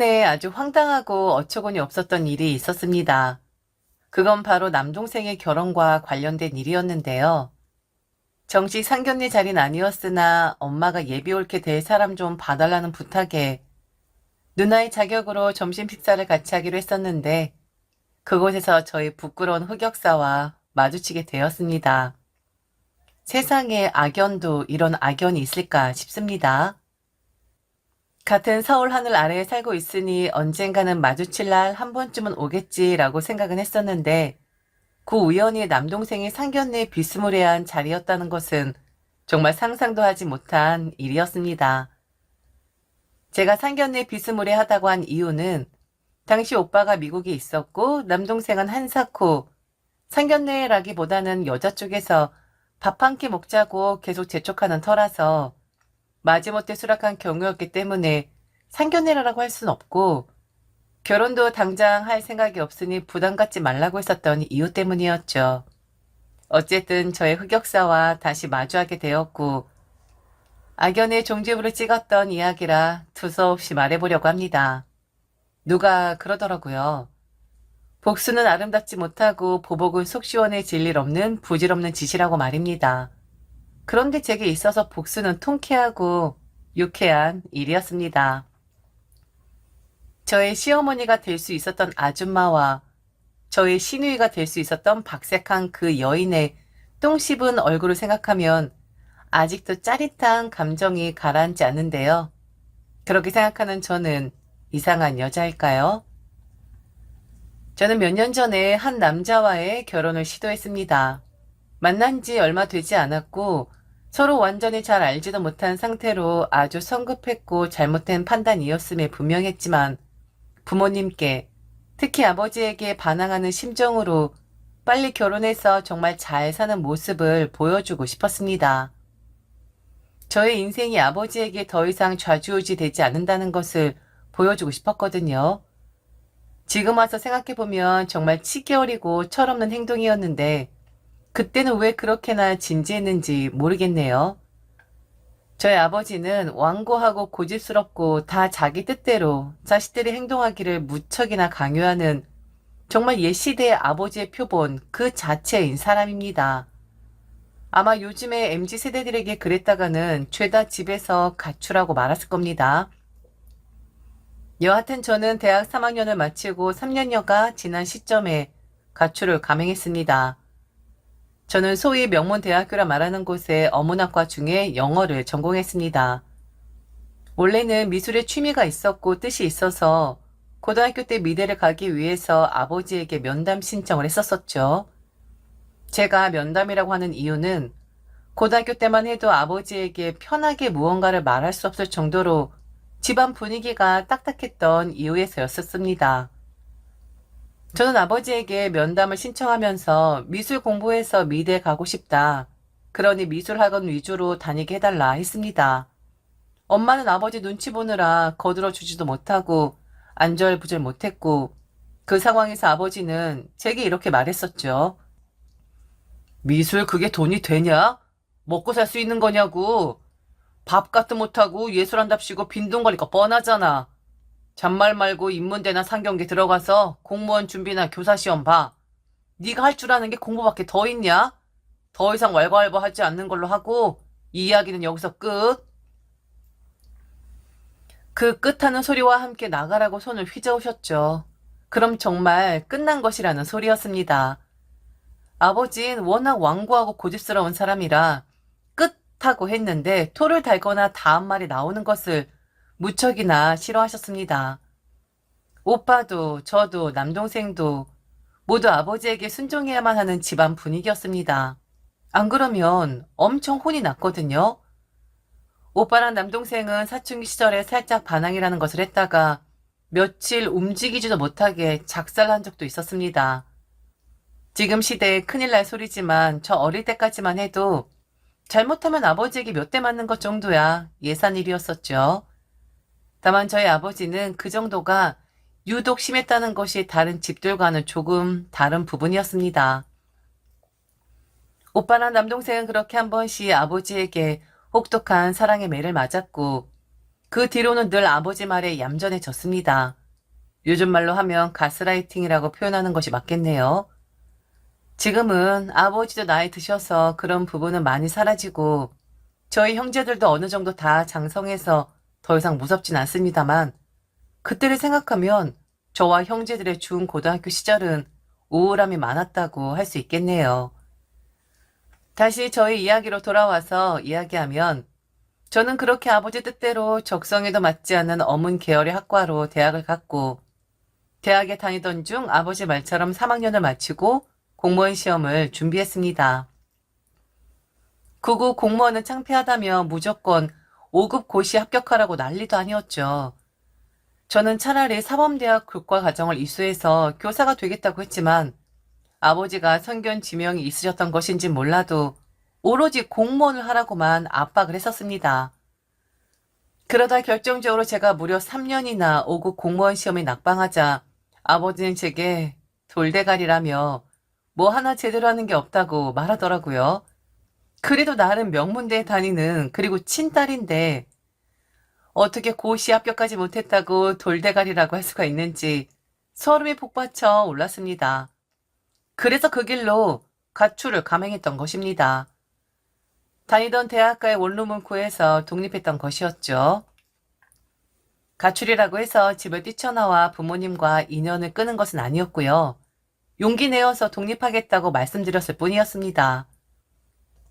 최근에 아주 황당하고 어처구니 없었던 일이 있었습니다. 그건 바로 남동생의 결혼과 관련된 일이었는데요. 정식 상견례 자리는 아니었으나 엄마가 예비 옳게 될 사람 좀 봐달라는 부탁에 누나의 자격으로 점심 식사를 같이 하기로 했었는데 그곳에서 저희 부끄러운 흑역사와 마주치게 되었습니다. 세상에 악연도 이런 악연이 있을까 싶습니다. 같은 서울 하늘 아래에 살고 있으니 언젠가는 마주칠 날 한 번쯤은 오겠지라고 생각은 했었는데 그 우연히 남동생이 상견례 비스무리한 자리였다는 것은 정말 상상도 하지 못한 일이었습니다. 제가 상견례 비스무리하다고 한 이유는 당시 오빠가 미국에 있었고 남동생은 한사코 상견례라기보다는 여자 쪽에서 밥 한 끼 먹자고 계속 재촉하는 터라서 마지못해 수락한 경우였기 때문에 상견례라고 할 순 없고 결혼도 당장 할 생각이 없으니 부담 갖지 말라고 했었던 이유 때문이었죠. 어쨌든 저의 흑역사와 다시 마주하게 되었고 악연의 종지부를 찍었던 이야기라 두서없이 말해보려고 합니다. 누가 그러더라고요. 복수는 아름답지 못하고 보복은 속 시원해질 일 없는 부질없는 짓이라고 말입니다. 그런데 제게 있어서 복수는 통쾌하고 유쾌한 일이었습니다. 저의 시어머니가 될 수 있었던 아줌마와 저의 시누이가 될 수 있었던 박색한 그 여인의 똥 씹은 얼굴을 생각하면 아직도 짜릿한 감정이 가라앉지 않는데요. 그렇게 생각하는 저는 이상한 여자일까요? 저는 몇 년 전에 한 남자와의 결혼을 시도했습니다. 만난 지 얼마 되지 않았고 서로 완전히 잘 알지도 못한 상태로 아주 성급했고 잘못된 판단이었음에 분명했지만 부모님께 특히 아버지에게 반항하는 심정으로 빨리 결혼해서 정말 잘 사는 모습을 보여주고 싶었습니다. 저의 인생이 아버지에게 더 이상 좌지우지 되지 않는다는 것을 보여주고 싶었거든요. 지금 와서 생각해보면 정말 치기 어리고 철없는 행동이었는데 그때는 왜 그렇게나 진지했는지 모르겠네요. 저희 아버지는 완고하고 고집스럽고 다 자기 뜻대로 자식들이 행동하기를 무척이나 강요하는 정말 옛 시대의 아버지의 표본 그 자체인 사람입니다. 아마 요즘의 MZ세대들에게 그랬다가는 죄다 집에서 가출하고 말았을 겁니다. 여하튼 저는 대학 3학년을 마치고 3년여가 지난 시점에 가출을 감행했습니다. 저는 소위 명문대학교라 말하는 곳의 어문학과 중에 영어를 전공했습니다. 원래는 미술에 취미가 있었고 뜻이 있어서 고등학교 때 미대를 가기 위해서 아버지에게 면담 신청을 했었었죠. 제가 면담이라고 하는 이유는 고등학교 때만 해도 아버지에게 편하게 무언가를 말할 수 없을 정도로 집안 분위기가 딱딱했던 이유에서였었습니다. 저는 아버지에게 면담을 신청하면서 미술 공부해서 미대 가고 싶다. 그러니 미술학원 위주로 다니게 해달라 했습니다. 엄마는 아버지 눈치 보느라 거들어주지도 못하고 안절부절 못했고 그 상황에서 아버지는 제게 이렇게 말했었죠. 미술 그게 돈이 되냐? 먹고 살 수 있는 거냐고. 밥 같도 못하고 예술한답시고 빈둥거리니까 뻔하잖아. 잔말 말고 인문대나 상경계 들어가서 공무원 준비나 교사 시험 봐. 네가 할 줄 아는 게 공부밖에 더 있냐? 더 이상 왈가왈부하지 않는 걸로 하고 이 이야기는 여기서 끝. 그 끝하는 소리와 함께 나가라고 손을 휘저으셨죠. 그럼 정말 끝난 것이라는 소리였습니다. 아버진 워낙 완고하고 고집스러운 사람이라 끝하고 했는데 토를 달거나 다음 말이 나오는 것을 무척이나 싫어하셨습니다. 오빠도 저도 남동생도 모두 아버지에게 순종해야만 하는 집안 분위기였습니다. 안 그러면 엄청 혼이 났거든요. 오빠랑 남동생은 사춘기 시절에 살짝 반항이라는 것을 했다가 며칠 움직이지도 못하게 작살난 적도 있었습니다. 지금 시대에 큰일 날 소리지만 저 어릴 때까지만 해도 잘못하면 아버지에게 몇 대 맞는 것 정도야 예산일이었었죠. 다만 저희 아버지는 그 정도가 유독 심했다는 것이 다른 집들과는 조금 다른 부분이었습니다. 오빠랑 남동생은 그렇게 한 번씩 아버지에게 혹독한 사랑의 매를 맞았고 그 뒤로는 늘 아버지 말에 얌전해졌습니다. 요즘 말로 하면 가스라이팅이라고 표현하는 것이 맞겠네요. 지금은 아버지도 나이 드셔서 그런 부분은 많이 사라지고 저희 형제들도 어느 정도 다 장성해서 더 이상 무섭진 않습니다만 그때를 생각하면 저와 형제들의 중고등학교 시절은 우울함이 많았다고 할 수 있겠네요. 다시 저희 이야기로 돌아와서 이야기하면 저는 그렇게 아버지 뜻대로 적성에도 맞지 않는 어문 계열의 학과로 대학을 갔고 대학에 다니던 중 아버지 말처럼 3학년을 마치고 공무원 시험을 준비했습니다. 9급 공무원은 창피하다며 무조건 5급 고시 합격하라고 난리도 아니었죠. 저는 차라리 사범대학 교과 과정을 이수해서 교사가 되겠다고 했지만 아버지가 선견 지명이 있으셨던 것인지 몰라도 오로지 공무원을 하라고만 압박을 했었습니다. 그러다 결정적으로 제가 무려 3년이나 5급 공무원 시험에 낙방하자 아버지는 제게 돌대가리라며 뭐 하나 제대로 하는 게 없다고 말하더라고요. 그래도 나름 명문대에 다니는 그리고 친딸인데 어떻게 고시 합격하지 못했다고 돌대가리라고 할 수가 있는지 소름이 폭받쳐 올랐습니다. 그래서 그 길로 가출을 감행했던 것입니다. 다니던 대학가의 원룸을 구해서 독립했던 것이었죠. 가출이라고 해서 집을 뛰쳐나와 부모님과 인연을 끊은 것은 아니었고요. 용기 내어서 독립하겠다고 말씀드렸을 뿐이었습니다.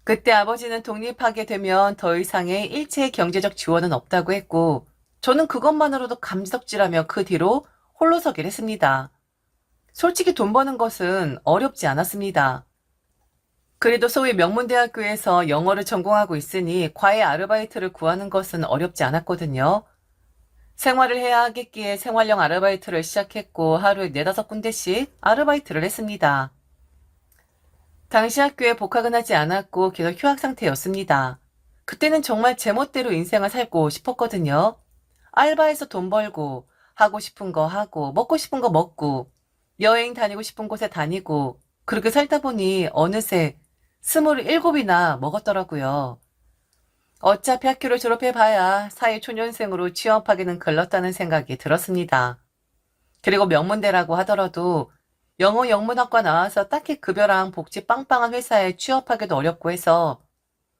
그때 아버지는 독립하게 되면 더 이상의 일체의 경제적 지원은 없다고 했고 저는 그것만으로도 감지덕지라며 그 뒤로 홀로 서기를 했습니다. 솔직히 돈 버는 것은 어렵지 않았습니다. 그래도 소위 명문대학교에서 영어를 전공하고 있으니 과외 아르바이트를 구하는 것은 어렵지 않았거든요. 생활을 해야 하겠기에 생활형 아르바이트를 시작했고 하루에 4-5군데씩 아르바이트를 했습니다. 당시 학교에 복학은 하지 않았고 계속 휴학 상태였습니다. 그때는 정말 제멋대로 인생을 살고 싶었거든요. 알바해서 돈 벌고 하고 싶은 거 하고 먹고 싶은 거 먹고 여행 다니고 싶은 곳에 다니고 그렇게 살다 보니 어느새 27이나 먹었더라고요. 어차피 학교를 졸업해봐야 사회초년생으로 취업하기는 글렀다는 생각이 들었습니다. 그리고 명문대라고 하더라도 영어 영문학과 나와서 딱히 급여랑 복지 빵빵한 회사에 취업하기도 어렵고 해서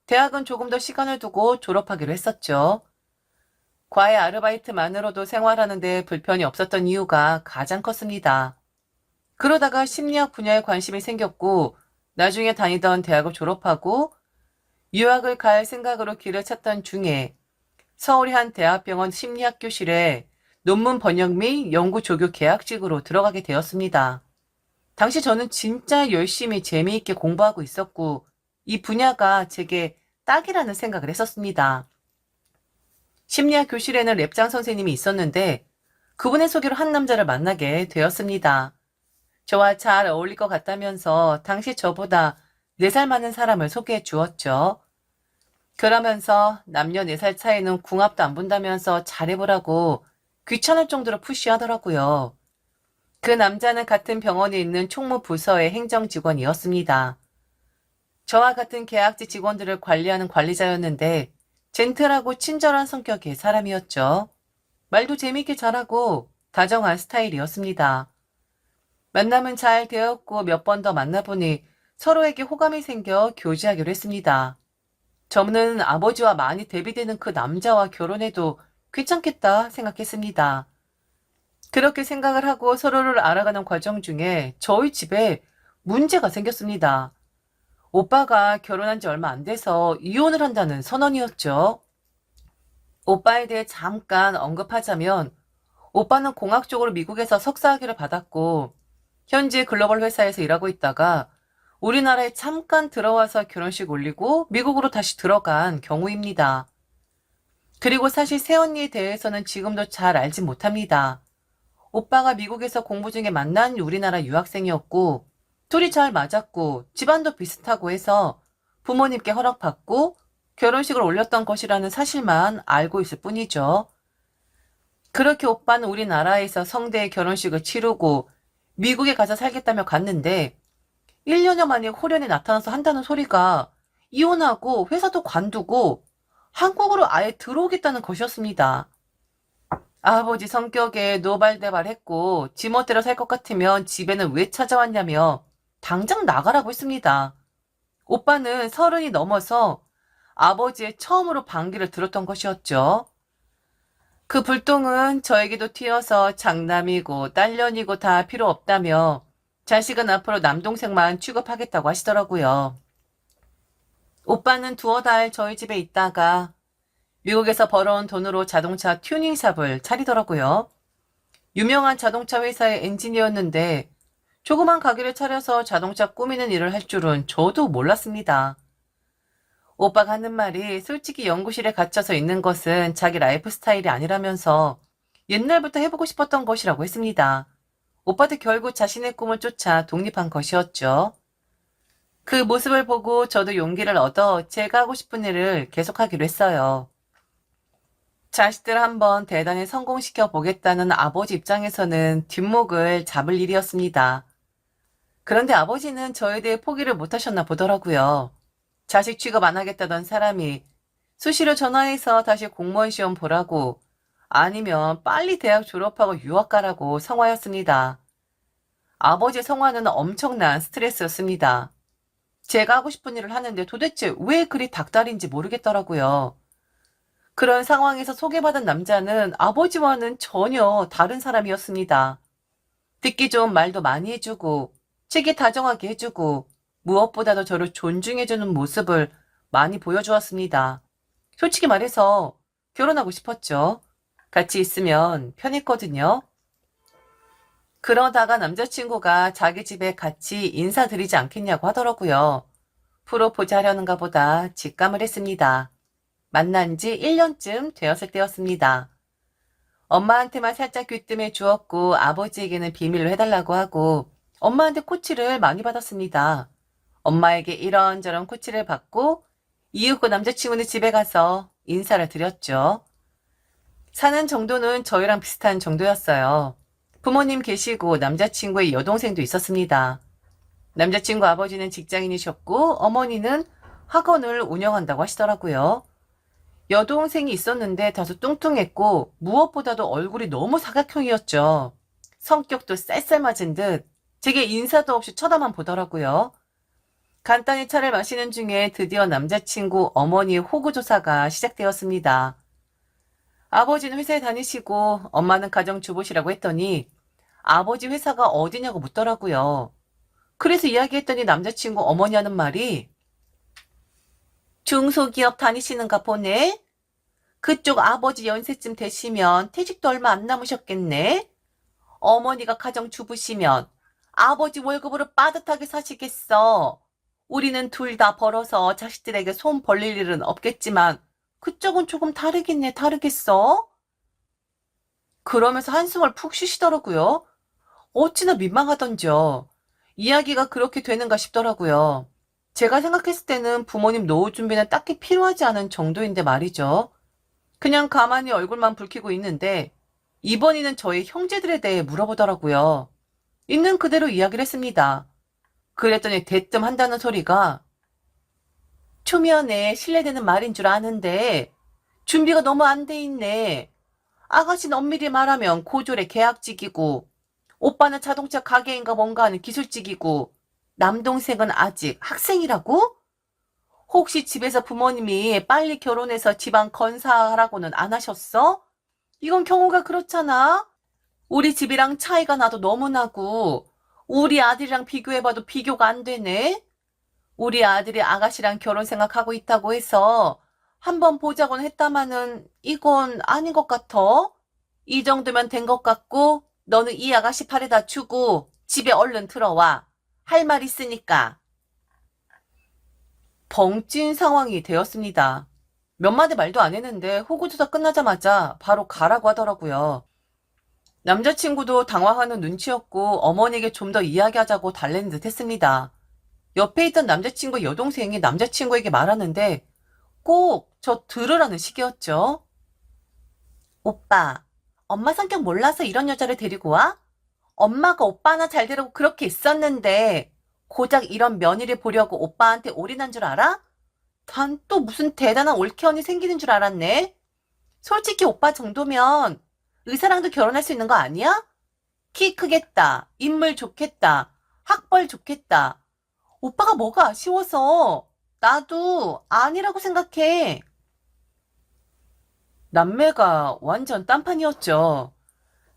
대학은 조금 더 시간을 두고 졸업하기로 했었죠. 과외 아르바이트만으로도 생활하는데 불편이 없었던 이유가 가장 컸습니다. 그러다가 심리학 분야에 관심이 생겼고 나중에 다니던 대학을 졸업하고 유학을 갈 생각으로 길을 찾던 중에 서울의 한 대학병원 심리학 교실에 논문 번역 및 연구 조교 계약직으로 들어가게 되었습니다. 당시 저는 진짜 열심히 재미있게 공부하고 있었고 이 분야가 제게 딱이라는 생각을 했었습니다. 심리학 교실에는 랩장 선생님이 있었는데 그분의 소개로 한 남자를 만나게 되었습니다. 저와 잘 어울릴 것 같다면서 당시 저보다 4살 많은 사람을 소개해 주었죠. 그러면서 남녀 4살 차이는 궁합도 안 본다면서 잘해보라고 귀찮을 정도로 푸시하더라고요. 그 남자는 같은 병원에 있는 총무 부서의 행정직원이었습니다. 저와 같은 계약직 직원들을 관리하는 관리자였는데 젠틀하고 친절한 성격의 사람이었죠. 말도 재미있게 잘하고 다정한 스타일이었습니다. 만남은 잘 되었고 몇 번 더 만나보니 서로에게 호감이 생겨 교제하기로 했습니다. 저는 아버지와 많이 대비되는 그 남자와 결혼해도 괜찮겠다 생각했습니다. 그렇게 생각을 하고 서로를 알아가는 과정 중에 저희 집에 문제가 생겼습니다. 오빠가 결혼한 지 얼마 안 돼서 이혼을 한다는 선언이었죠. 오빠에 대해 잠깐 언급하자면 오빠는 공학 쪽으로 미국에서 석사학위를 받았고 현지 글로벌 회사에서 일하고 있다가 우리나라에 잠깐 들어와서 결혼식 올리고 미국으로 다시 들어간 경우입니다. 그리고 사실 새언니에 대해서는 지금도 잘 알지 못합니다. 오빠가 미국에서 공부 중에 만난 우리나라 유학생이었고 둘이 잘 맞았고 집안도 비슷하고 해서 부모님께 허락받고 결혼식을 올렸던 것이라는 사실만 알고 있을 뿐이죠. 그렇게 오빠는 우리나라에서 성대의 결혼식을 치르고 미국에 가서 살겠다며 갔는데 1년여 만에 홀연에 나타나서 한다는 소리가 이혼하고 회사도 관두고 한국으로 아예 들어오겠다는 것이었습니다. 아버지 성격에 노발대발했고 지멋대로 살 것 같으면 집에는 왜 찾아왔냐며 당장 나가라고 했습니다. 오빠는 30이 넘어서 아버지의 처음으로 반기를 들었던 것이었죠. 그 불똥은 저에게도 튀어서 장남이고 딸년이고 다 필요 없다며 자식은 앞으로 남동생만 취급하겠다고 하시더라고요. 오빠는 두어 달 저희 집에 있다가 미국에서 벌어온 돈으로 자동차 튜닝샵을 차리더라고요. 유명한 자동차 회사의 엔지니어였는데 조그만 가게를 차려서 자동차 꾸미는 일을 할 줄은 저도 몰랐습니다. 오빠가 하는 말이 솔직히 연구실에 갇혀서 있는 것은 자기 라이프 스타일이 아니라면서 옛날부터 해보고 싶었던 것이라고 했습니다. 오빠도 결국 자신의 꿈을 쫓아 독립한 것이었죠. 그 모습을 보고 저도 용기를 얻어 제가 하고 싶은 일을 계속하기로 했어요. 자식들을 한번 대단히 성공시켜 보겠다는 아버지 입장에서는 뒷목을 잡을 일이었습니다. 그런데 아버지는 저에 대해 포기를 못하셨나 보더라고요. 자식 취급 안 하겠다던 사람이 수시로 전화해서 다시 공무원 시험 보라고 아니면 빨리 대학 졸업하고 유학 가라고 성화였습니다. 아버지의 성화는 엄청난 스트레스였습니다. 제가 하고 싶은 일을 하는데 도대체 왜 그리 닥달인지 모르겠더라고요. 그런 상황에서 소개받은 남자는 아버지와는 전혀 다른 사람이었습니다. 듣기 좋은 말도 많이 해주고 책이 다정하게 해주고 무엇보다도 저를 존중해주는 모습을 많이 보여주었습니다. 솔직히 말해서 결혼하고 싶었죠. 같이 있으면 편했거든요. 그러다가 남자친구가 자기 집에 같이 인사드리지 않겠냐고 하더라고요. 프로포즈 하려는가 보다 직감을 했습니다. 만난 지 1년쯤 되었을 때였습니다. 엄마한테만 살짝 귀뜸해 주었고 아버지에게는 비밀로 해달라고 하고 엄마한테 코치를 많이 받았습니다. 엄마에게 이런저런 코치를 받고 이윽고 남자친구네 집에 가서 인사를 드렸죠. 사는 정도는 저희랑 비슷한 정도였어요. 부모님 계시고 남자친구의 여동생도 있었습니다. 남자친구 아버지는 직장인이셨고 어머니는 학원을 운영한다고 하시더라고요. 여동생이 있었는데 다소 뚱뚱했고 무엇보다도 얼굴이 너무 사각형이었죠. 성격도 쌀쌀맞은 듯 제게 인사도 없이 쳐다만 보더라고요. 간단히 차를 마시는 중에 드디어 남자친구 어머니의 호구조사가 시작되었습니다. 아버지는 회사에 다니시고 엄마는 가정주부시라고 했더니 아버지 회사가 어디냐고 묻더라고요. 그래서 이야기했더니 남자친구 어머니 하는 말이 중소기업 다니시는가 보네? 그쪽 아버지 연세쯤 되시면 퇴직도 얼마 안 남으셨겠네? 어머니가 가정주부시면 아버지 월급으로 빠듯하게 사시겠어. 우리는 둘 다 벌어서 자식들에게 손 벌릴 일은 없겠지만 그쪽은 조금 다르겠네, 다르겠어? 그러면서 한숨을 푹 쉬시더라고요. 어찌나 민망하던지요. 이야기가 그렇게 되는가 싶더라고요. 제가 생각했을 때는 부모님 노후 준비는 딱히 필요하지 않은 정도인데 말이죠. 그냥 가만히 얼굴만 붉히고 있는데 이번에는 저희 형제들에 대해 물어보더라고요. 있는 그대로 이야기를 했습니다. 그랬더니 대뜸 한다는 소리가 초면에 실례되는 말인 줄 아는데 준비가 너무 안 돼 있네. 아가씨는 엄밀히 말하면 고졸의 계약직이고 오빠는 자동차 가게인가 뭔가 하는 기술직이고 남동생은 아직 학생이라고? 혹시 집에서 부모님이 빨리 결혼해서 집안 건사하라고는 안 하셨어? 이건 경우가 그렇잖아. 우리 집이랑 차이가 나도 너무 나고 우리 아들이랑 비교해봐도 비교가 안 되네. 우리 아들이 아가씨랑 결혼 생각하고 있다고 해서 한번 보자고는 했다마는 이건 아닌 것 같아. 이 정도면 된 것 같고 너는 이 아가씨 팔에다 주고 집에 얼른 들어와. 할 말 있으니까. 벙찐 상황이 되었습니다. 몇 마디 말도 안 했는데 호구조사 끝나자마자 바로 가라고 하더라고요. 남자친구도 당황하는 눈치였고 어머니에게 좀 더 이야기하자고 달래는 듯 했습니다. 옆에 있던 남자친구 여동생이 남자친구에게 말하는데 꼭 저 들으라는 식이었죠. 오빠, 엄마 성격 몰라서 이런 여자를 데리고 와? 엄마가 오빠 하나 잘 되라고 그렇게 있었는데 고작 이런 며느리 보려고 오빠한테 올인한 줄 알아? 단 또 무슨 대단한 올케 언니 생기는 줄 알았네. 솔직히 오빠 정도면 의사랑도 결혼할 수 있는 거 아니야? 키 크겠다. 인물 좋겠다. 학벌 좋겠다. 오빠가 뭐가 아쉬워서. 나도 아니라고 생각해. 남매가 완전 딴판이었죠.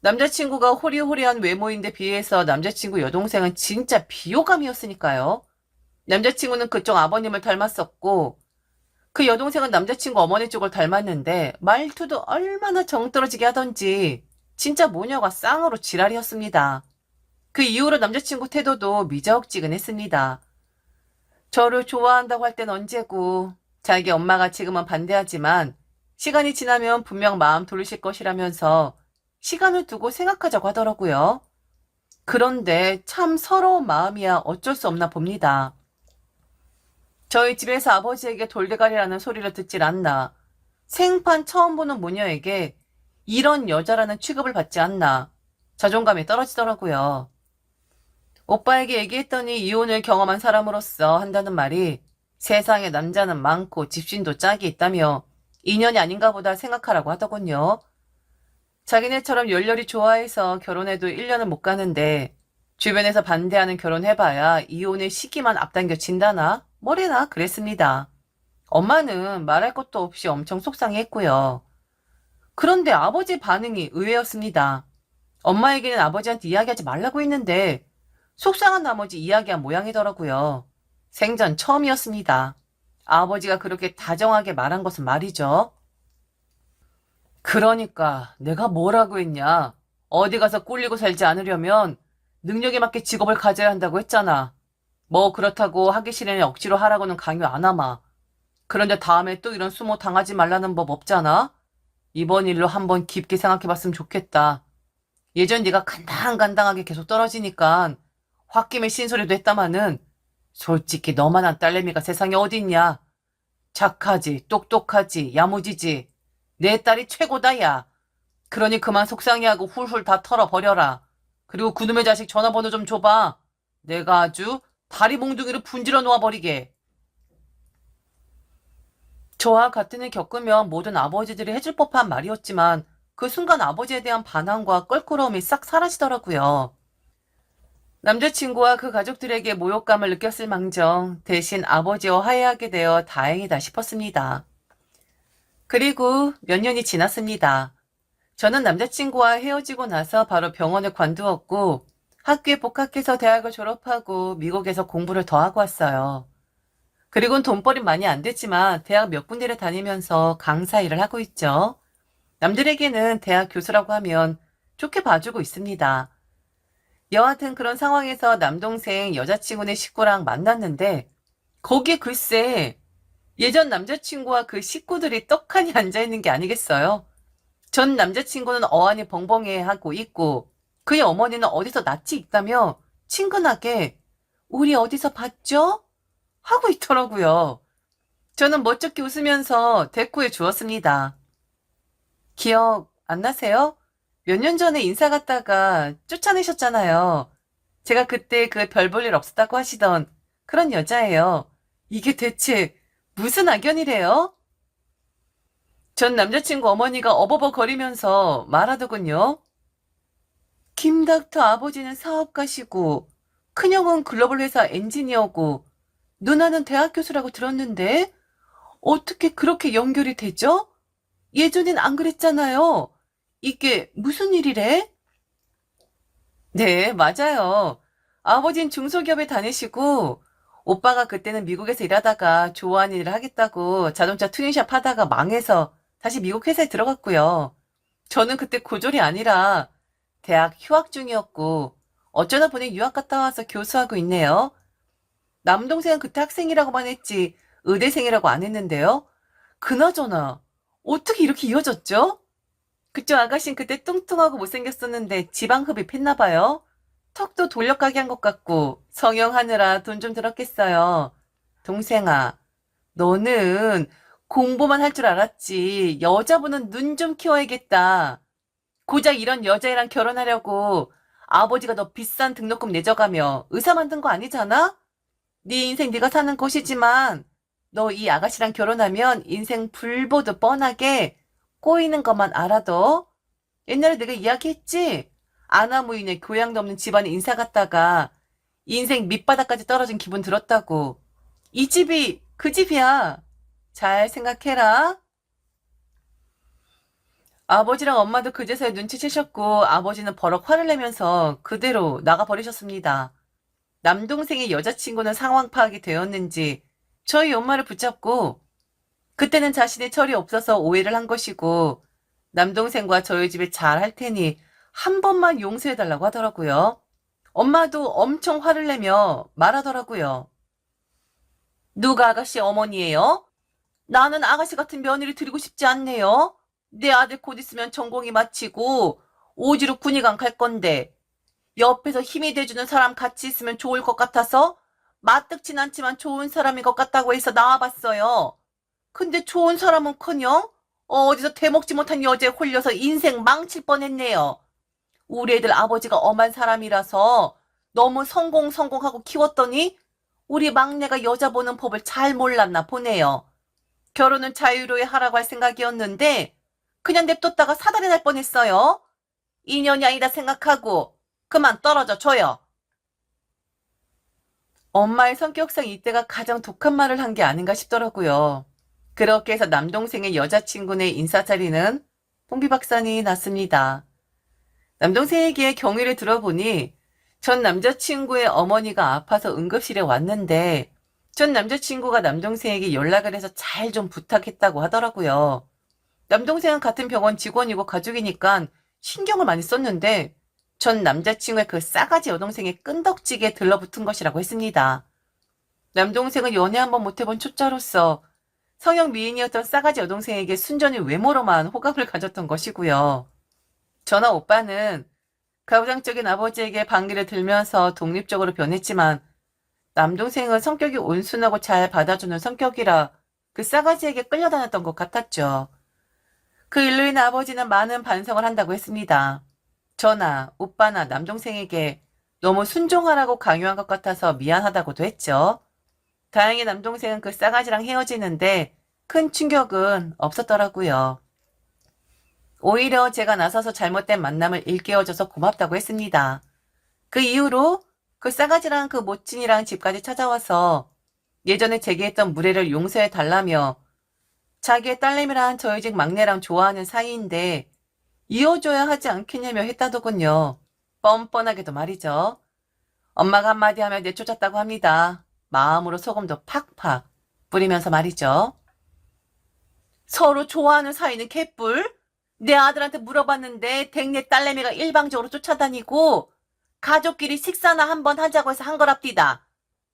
남자친구가 호리호리한 외모인데 비해서 남자친구 여동생은 진짜 비호감이었으니까요. 남자친구는 그쪽 아버님을 닮았었고 그 여동생은 남자친구 어머니 쪽을 닮았는데 말투도 얼마나 정떨어지게 하던지 진짜 모녀가 쌍으로 지랄이었습니다. 그 이후로 남자친구 태도도 미적지근했습니다. 저를 좋아한다고 할 땐 언제고 자기 엄마가 지금은 반대하지만 시간이 지나면 분명 마음 돌리실 것이라면서 시간을 두고 생각하자고 하더라고요. 그런데 참 서러운 마음이야 어쩔 수 없나 봅니다. 저희 집에서 아버지에게 돌대가리라는 소리를 듣질 않나. 생판 처음 보는 모녀에게 이런 여자라는 취급을 받지 않나. 자존감이 떨어지더라고요. 오빠에게 얘기했더니 이혼을 경험한 사람으로서 한다는 말이 세상에 남자는 많고 집신도 짝이 있다며 인연이 아닌가 보다 생각하라고 하더군요. 자기네처럼 열렬히 좋아해서 결혼해도 1년은 못 가는데 주변에서 반대하는 결혼해봐야 이혼의 시기만 앞당겨 진다나 뭐래나 그랬습니다. 엄마는 말할 것도 없이 엄청 속상해했고요. 그런데 아버지 반응이 의외였습니다. 엄마에게는 아버지한테 이야기하지 말라고 했는데 속상한 나머지 이야기한 모양이더라고요. 생전 처음이었습니다. 아버지가 그렇게 다정하게 말한 것은 말이죠. 그러니까 내가 뭐라고 했냐. 어디 가서 꿀리고 살지 않으려면 능력에 맞게 직업을 가져야 한다고 했잖아. 뭐 그렇다고 하기 싫으니 억지로 하라고는 강요 안 하마. 그런데 다음에 또 이런 수모 당하지 말라는 법 없잖아? 이번 일로 한번 깊게 생각해봤으면 좋겠다. 예전 네가 간당간당하게 계속 떨어지니까 홧김에 신소리도 했다마는 솔직히 너만한 딸내미가 세상에 어딨냐. 착하지, 똑똑하지, 야무지지. 내 딸이 최고다, 야. 그러니 그만 속상해하고 훌훌 다 털어버려라. 그리고 그놈의 자식 전화번호 좀 줘봐. 내가 아주 다리 몽둥이로 분질러 놓아버리게. 저와 같은 일 겪으면 모든 아버지들이 해줄 법한 말이었지만 그 순간 아버지에 대한 반항과 껄끄러움이 싹 사라지더라고요. 남자친구와 그 가족들에게 모욕감을 느꼈을 망정 대신 아버지와 화해하게 되어 다행이다 싶었습니다. 그리고 몇 년이 지났습니다. 저는 남자친구와 헤어지고 나서 바로 병원에 관두었고 학교에 복학해서 대학을 졸업하고 미국에서 공부를 더 하고 왔어요. 그리고는 돈벌이 많이 안 됐지만 대학 몇 군데를 다니면서 강사 일을 하고 있죠. 남들에게는 대학 교수라고 하면 좋게 봐주고 있습니다. 여하튼 그런 상황에서 남동생 여자친구네 식구랑 만났는데 거기에 글쎄 예전 남자친구와 그 식구들이 떡하니 앉아있는 게 아니겠어요? 전 남자친구는 어안이 벙벙해하고 있고 그의 어머니는 어디서 낯이 익다며 친근하게 우리 어디서 봤죠? 하고 있더라고요. 저는 멋쩍게 웃으면서 대꾸해 주었습니다. 기억 안 나세요? 몇 년 전에 인사 갔다가 쫓아내셨잖아요. 제가 그때 그 별 볼 일 없었다고 하시던 그런 여자예요. 이게 대체 무슨 악연이래요? 전 남자친구 어머니가 어버버거리면서 말하더군요. 김 닥터 아버지는 사업가시고 큰형은 글로벌 회사 엔지니어고 누나는 대학 교수라고 들었는데 어떻게 그렇게 연결이 되죠? 예전엔 안 그랬잖아요. 이게 무슨 일이래? 네, 맞아요. 아버진 중소기업에 다니시고 오빠가 그때는 미국에서 일하다가 좋아하는 일을 하겠다고 자동차 튜닝샵 하다가 망해서 다시 미국 회사에 들어갔고요. 저는 그때 고졸이 아니라 대학 휴학 중이었고 어쩌다 보니 유학 갔다 와서 교수하고 있네요. 남동생은 그때 학생이라고만 했지 의대생이라고 안 했는데요. 그나저나 어떻게 이렇게 이어졌죠? 그쪽 아가씨는 그때 뚱뚱하고 못생겼었는데 지방 흡입했나 봐요. 턱도 돌려가게 한 것 같고 성형하느라 돈 좀 들었겠어요. 동생아, 너는 공부만 할 줄 알았지. 여자분은 눈 좀 키워야겠다. 고작 이런 여자애랑 결혼하려고 아버지가 너 비싼 등록금 내줘가며 의사 만든 거 아니잖아? 네 인생 네가 사는 곳이지만 너 이 아가씨랑 결혼하면 인생 불보듯 뻔하게 꼬이는 것만 알아도 옛날에 내가 이야기했지? 아나무인의 교양도 없는 집안에 인사 갔다가 인생 밑바닥까지 떨어진 기분 들었다고. 이 집이 그 집이야. 잘 생각해라. 아버지랑 엄마도 그제서야 눈치채셨고 아버지는 버럭 화를 내면서 그대로 나가버리셨습니다. 남동생의 여자친구는 상황 파악이 되었는지 저희 엄마를 붙잡고 그때는 자신의 철이 없어서 오해를 한 것이고 남동생과 저희 집에 잘 할 테니 한 번만 용서해달라고 하더라고요. 엄마도 엄청 화를 내며 말하더라고요. 누가 아가씨 어머니예요? 나는 아가씨 같은 며느리 드리고 싶지 않네요. 내 아들 곧 있으면 전공이 마치고 오지로 군의관 갈 건데 옆에서 힘이 돼주는 사람 같이 있으면 좋을 것 같아서 마뜩진 않지만 좋은 사람인 것 같다고 해서 나와봤어요. 근데 좋은 사람은커녕 어디서 대먹지 못한 여자에 홀려서 인생 망칠 뻔했네요. 우리 애들 아버지가 엄한 사람이라서 너무 성공하고 키웠더니 우리 막내가 여자 보는 법을 잘 몰랐나 보네요. 결혼은 자유로이 하라고 할 생각이었는데 그냥 냅뒀다가 사달이 날 뻔했어요. 인연이 아니다 생각하고 그만 떨어져 줘요. 엄마의 성격상 이때가 가장 독한 말을 한 게 아닌가 싶더라고요. 그렇게 해서 남동생의 여자친구네 인사자리는 풍비박산이 났습니다. 남동생에게 경위를 들어보니 전 남자친구의 어머니가 아파서 응급실에 왔는데 전 남자친구가 남동생에게 연락을 해서 잘 좀 부탁했다고 하더라고요. 남동생은 같은 병원 직원이고 가족이니까 신경을 많이 썼는데 전 남자친구의 그 싸가지 여동생의 끈덕지게 들러붙은 것이라고 했습니다. 남동생은 연애 한번 못해본 초짜로서 성형 미인이었던 싸가지 여동생에게 순전히 외모로만 호감을 가졌던 것이고요. 저나 오빠는 가부장적인 아버지에게 반기를 들면서 독립적으로 변했지만 남동생은 성격이 온순하고 잘 받아주는 성격이라 그 싸가지에게 끌려다녔던 것 같았죠. 그 일로 인해 아버지는 많은 반성을 한다고 했습니다. 저나 오빠나 남동생에게 너무 순종하라고 강요한 것 같아서 미안하다고도 했죠. 다행히 남동생은 그 싸가지랑 헤어지는데 큰 충격은 없었더라고요. 오히려 제가 나서서 잘못된 만남을 일깨워줘서 고맙다고 했습니다. 그 이후로 그 싸가지랑 그 모친이랑 집까지 찾아와서 예전에 제게 했던 무례를 용서해달라며 자기의 딸내미랑 저희 집 막내랑 좋아하는 사이인데 이어줘야 하지 않겠냐며 했다더군요. 뻔뻔하게도 말이죠. 엄마가 한마디 하면 내쫓았다고 합니다. 마음으로 소금도 팍팍 뿌리면서 말이죠. 서로 좋아하는 사이는 개뿔? 내 아들한테 물어봤는데 댁내 딸내미가 일방적으로 쫓아다니고 가족끼리 식사나 한번 하자고 해서 한 거랍디다.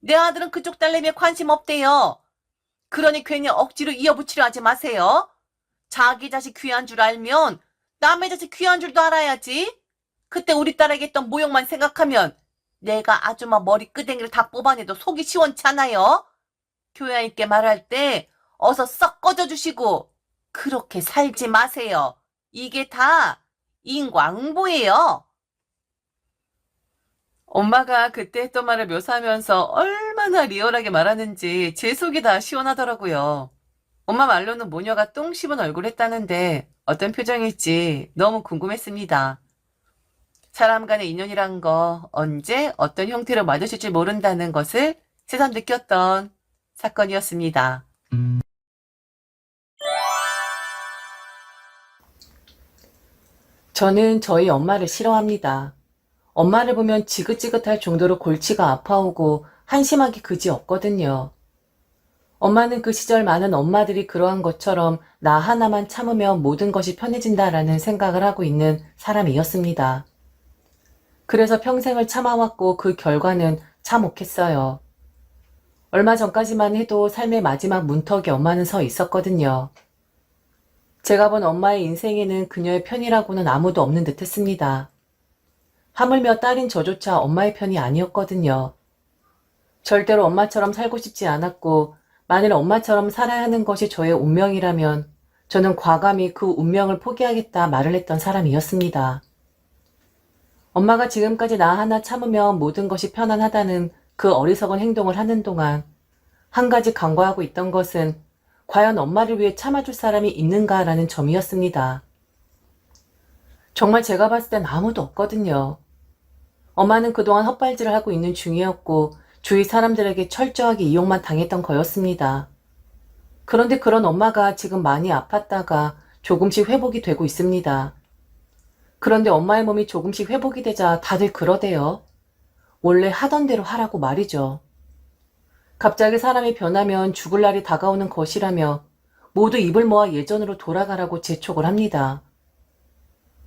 내 아들은 그쪽 딸내미에 관심 없대요. 그러니 괜히 억지로 이어붙이려 하지 마세요. 자기 자식 귀한 줄 알면 남의 자식 귀한 줄도 알아야지. 그때 우리 딸에게 했던 모욕만 생각하면 내가 아줌마 머리 끄댕이를 다 뽑아내도 속이 시원치 않아요. 교양 있게 말할 때 어서 썩 꺼져주시고 그렇게 살지 마세요. 이게 다 인과응보예요. 엄마가 그때 했던 말을 묘사하면서 얼마나 리얼하게 말하는지 제 속이 다 시원하더라고요. 엄마 말로는 모녀가 똥 씹은 얼굴 했다는데 어떤 표정일지 너무 궁금했습니다. 사람 간의 인연이란 거 언제 어떤 형태로 맞으실지 모른다는 것을 새삼 느꼈던 사건이었습니다. 저는 저희 엄마를 싫어합니다. 엄마를 보면 지긋지긋할 정도로 골치가 아파오고 한심하기 그지 없거든요. 엄마는 그 시절 많은 엄마들이 그러한 것처럼 나 하나만 참으면 모든 것이 편해진다라는 생각을 하고 있는 사람이었습니다. 그래서 평생을 참아왔고 그 결과는 참혹했어요. 얼마 전까지만 해도 삶의 마지막 문턱에 엄마는 서 있었거든요. 제가 본 엄마의 인생에는 그녀의 편이라고는 아무도 없는 듯 했습니다. 하물며 딸인 저조차 엄마의 편이 아니었거든요. 절대로 엄마처럼 살고 싶지 않았고 만일 엄마처럼 살아야 하는 것이 저의 운명이라면 저는 과감히 그 운명을 포기하겠다 말을 했던 사람이었습니다. 엄마가 지금까지 나 하나 참으면 모든 것이 편안하다는 그 어리석은 행동을 하는 동안 한 가지 간과하고 있던 것은 과연 엄마를 위해 참아줄 사람이 있는가라는 점이었습니다. 정말 제가 봤을 땐 아무도 없거든요. 엄마는 그동안 헛발질을 하고 있는 중이었고 주위 사람들에게 철저하게 이용만 당했던 거였습니다. 그런데 그런 엄마가 지금 많이 아팠다가 조금씩 회복이 되고 있습니다. 그런데 엄마의 몸이 조금씩 회복이 되자 다들 그러대요. 원래 하던 대로 하라고 말이죠. 갑자기 사람이 변하면 죽을 날이 다가오는 것이라며 모두 입을 모아 예전으로 돌아가라고 재촉을 합니다.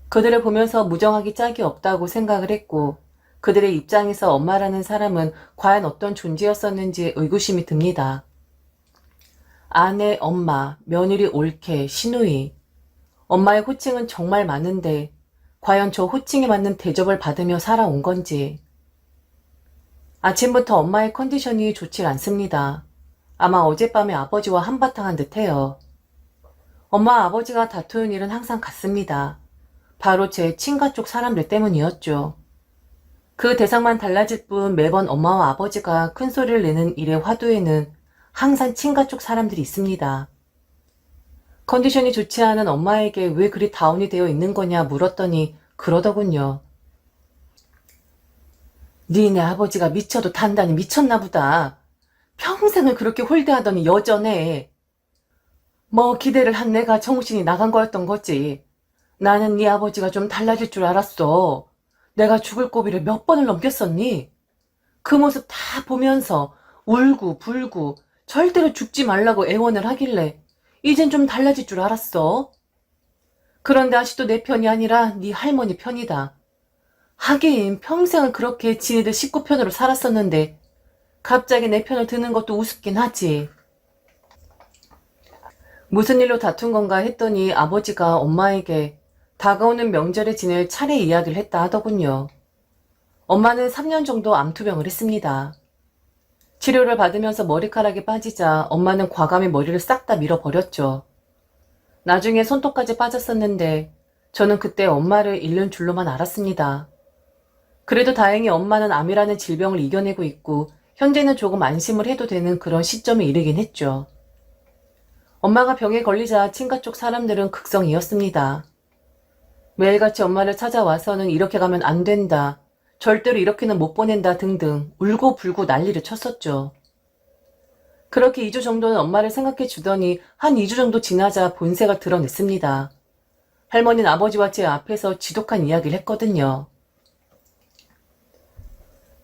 그들을 보면서 무정하기 짝이 없다고 생각을 했고 그들의 입장에서 엄마라는 사람은 과연 어떤 존재였었는지 의구심이 듭니다. 아내, 엄마, 며느리, 올케, 시누이. 엄마의 호칭은 정말 많은데 과연 저 호칭에 맞는 대접을 받으며 살아온 건지. 아침부터 엄마의 컨디션이 좋질 않습니다. 아마 어젯밤에 아버지와 한바탕 한 듯해요. 엄마 아버지가 다투는 일은 항상 같습니다. 바로 제 친가 쪽 사람들 때문이었죠. 그 대상만 달라질 뿐 매번 엄마와 아버지가 큰 소리를 내는 일의 화두에는 항상 친가 쪽 사람들이 있습니다. 컨디션이 좋지 않은 엄마에게 왜 그리 다운이 되어 있는 거냐 물었더니 그러더군요. 니네 아버지가 미쳐도 단단히 미쳤나 보다. 평생을 그렇게 홀대하더니 여전해. 뭐 기대를 한 내가 정신이 나간 거였던 거지. 나는 네 아버지가 좀 달라질 줄 알았어. 내가 죽을 고비를 몇 번을 넘겼었니? 그 모습 다 보면서 울고 불고 절대로 죽지 말라고 애원을 하길래 이젠 좀 달라질 줄 알았어. 그런데 아직도 내 편이 아니라 네 할머니 편이다. 하긴 평생을 그렇게 지네들 식구 편으로 살았었는데 갑자기 내 편을 드는 것도 우습긴 하지. 무슨 일로 다툰 건가 했더니 아버지가 엄마에게 다가오는 명절에 지낼 차례 이야기를 했다 하더군요. 엄마는 3년 정도 암투병을 했습니다. 치료를 받으면서 머리카락이 빠지자 엄마는 과감히 머리를 싹 다 밀어버렸죠. 나중에 손톱까지 빠졌었는데 저는 그때 엄마를 잃는 줄로만 알았습니다. 그래도 다행히 엄마는 암이라는 질병을 이겨내고 있고 현재는 조금 안심을 해도 되는 그런 시점에 이르긴 했죠. 엄마가 병에 걸리자 친가 쪽 사람들은 극성이었습니다. 매일같이 엄마를 찾아와서는 이렇게 가면 안 된다, 절대로 이렇게는 못 보낸다 등등 울고불고 난리를 쳤었죠. 그렇게 2주 정도는 엄마를 생각해 주더니 한 2주 정도 지나자 본색을 드러냈습니다. 할머니는 아버지와 제 앞에서 지독한 이야기를 했거든요.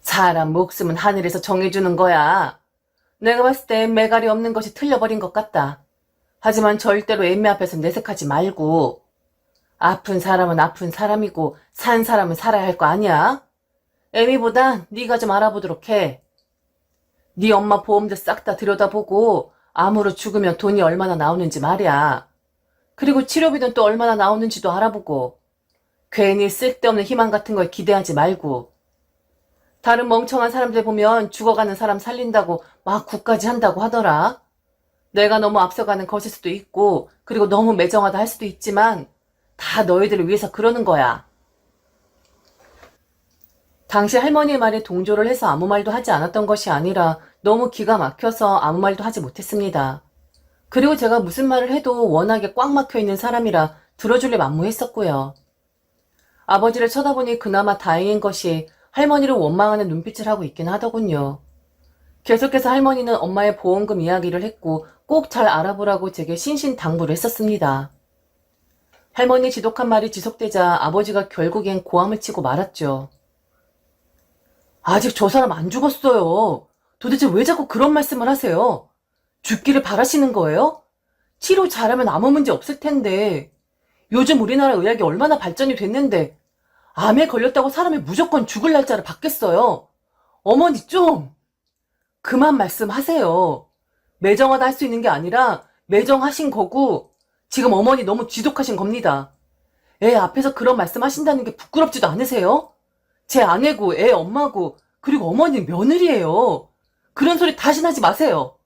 사람 목숨은 하늘에서 정해주는 거야. 내가 봤을 땐 매갈이 없는 것이 틀려버린 것 같다. 하지만 절대로 애미 앞에서 내색하지 말고. 아픈 사람은 아픈 사람이고 산 사람은 살아야 할 거 아니야? 애미보다 네가 좀 알아보도록 해. 네 엄마 보험도 싹 다 들여다보고 암으로 죽으면 돈이 얼마나 나오는지 말이야. 그리고 치료비는 또 얼마나 나오는지도 알아보고. 괜히 쓸데없는 희망 같은 걸 기대하지 말고. 다른 멍청한 사람들 보면 죽어가는 사람 살린다고 막 굿까지 한다고 하더라. 내가 너무 앞서가는 것일 수도 있고 그리고 너무 매정하다 할 수도 있지만 다 너희들을 위해서 그러는 거야. 당시 할머니의 말에 동조를 해서 아무 말도 하지 않았던 것이 아니라 너무 기가 막혀서 아무 말도 하지 못했습니다. 그리고 제가 무슨 말을 해도 워낙에 꽉 막혀있는 사람이라 들어줄래 만무했었고요. 아버지를 쳐다보니 그나마 다행인 것이 할머니를 원망하는 눈빛을 하고 있긴 하더군요. 계속해서 할머니는 엄마의 보험금 이야기를 했고 꼭 잘 알아보라고 제게 신신당부를 했었습니다. 할머니 지독한 말이 지속되자 아버지가 결국엔 고함을 치고 말았죠. 아직 저 사람 안 죽었어요. 도대체 왜 자꾸 그런 말씀을 하세요? 죽기를 바라시는 거예요? 치료 잘하면 아무 문제 없을 텐데. 요즘 우리나라 의학이 얼마나 발전이 됐는데 암에 걸렸다고 사람이 무조건 죽을 날짜를 받겠어요. 어머니 좀 그만 말씀하세요. 매정하다 할 수 있는 게 아니라 매정하신 거고 지금 어머니 너무 지독하신 겁니다. 애 앞에서 그런 말씀하신다는 게 부끄럽지도 않으세요? 제 아내고 애 엄마고 그리고 어머니 며느리예요. 그런 소리 다시 하지 마세요.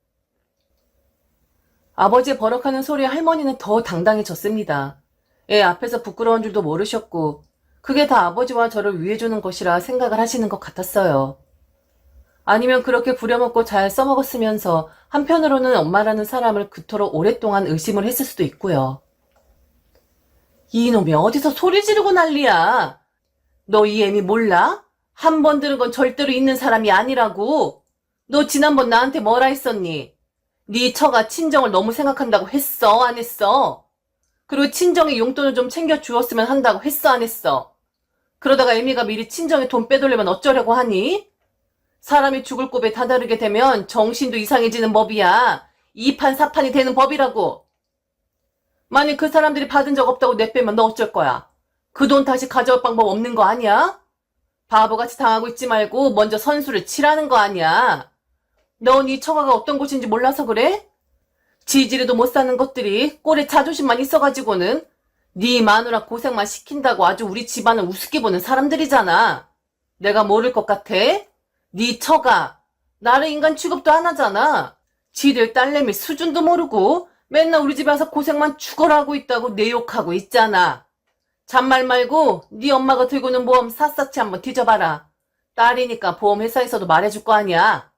아버지의 버럭하는 소리에 할머니는 더 당당해졌습니다. 애 앞에서 부끄러운 줄도 모르셨고 그게 다 아버지와 저를 위해주는 것이라 생각을 하시는 것 같았어요. 아니면 그렇게 부려먹고 잘 써먹었으면서 한편으로는 엄마라는 사람을 그토록 오랫동안 의심을 했을 수도 있고요. 이놈이 어디서 소리 지르고 난리야. 너 이 애미 몰라? 한 번 들은 건 절대로 있는 사람이 아니라고. 너 지난번 나한테 뭐라 했었니? 네 처가 친정을 너무 생각한다고 했어, 안 했어? 그리고 친정에 용돈을 좀 챙겨주었으면 한다고 했어, 안 했어? 그러다가 애미가 미리 친정에 돈 빼돌리면 어쩌려고 하니? 사람이 죽을 고비에 다다르게 되면 정신도 이상해지는 법이야. 이판사판이 되는 법이라고. 만약 그 사람들이 받은 적 없다고 내빼면 너 어쩔 거야? 그 돈 다시 가져올 방법 없는 거 아니야? 바보같이 당하고 있지 말고 먼저 선수를 치라는 거 아니야? 너 네 처가가 어떤 곳인지 몰라서 그래? 지지리도 못 사는 것들이 꼴에 자존심만 있어가지고는 네 마누라 고생만 시킨다고 아주 우리 집안을 우습게 보는 사람들이잖아. 내가 모를 것 같아? 네 처가 나를 인간 취급도 안 하잖아. 지들 딸내미 수준도 모르고 맨날 우리 집에 와서 고생만 죽어라 하고 있다고 내 욕하고 있잖아. 잔말 말고 네 엄마가 들고 있는 보험 샅샅이 한번 뒤져봐라. 딸이니까 보험회사에서도 말해줄 거 아니야.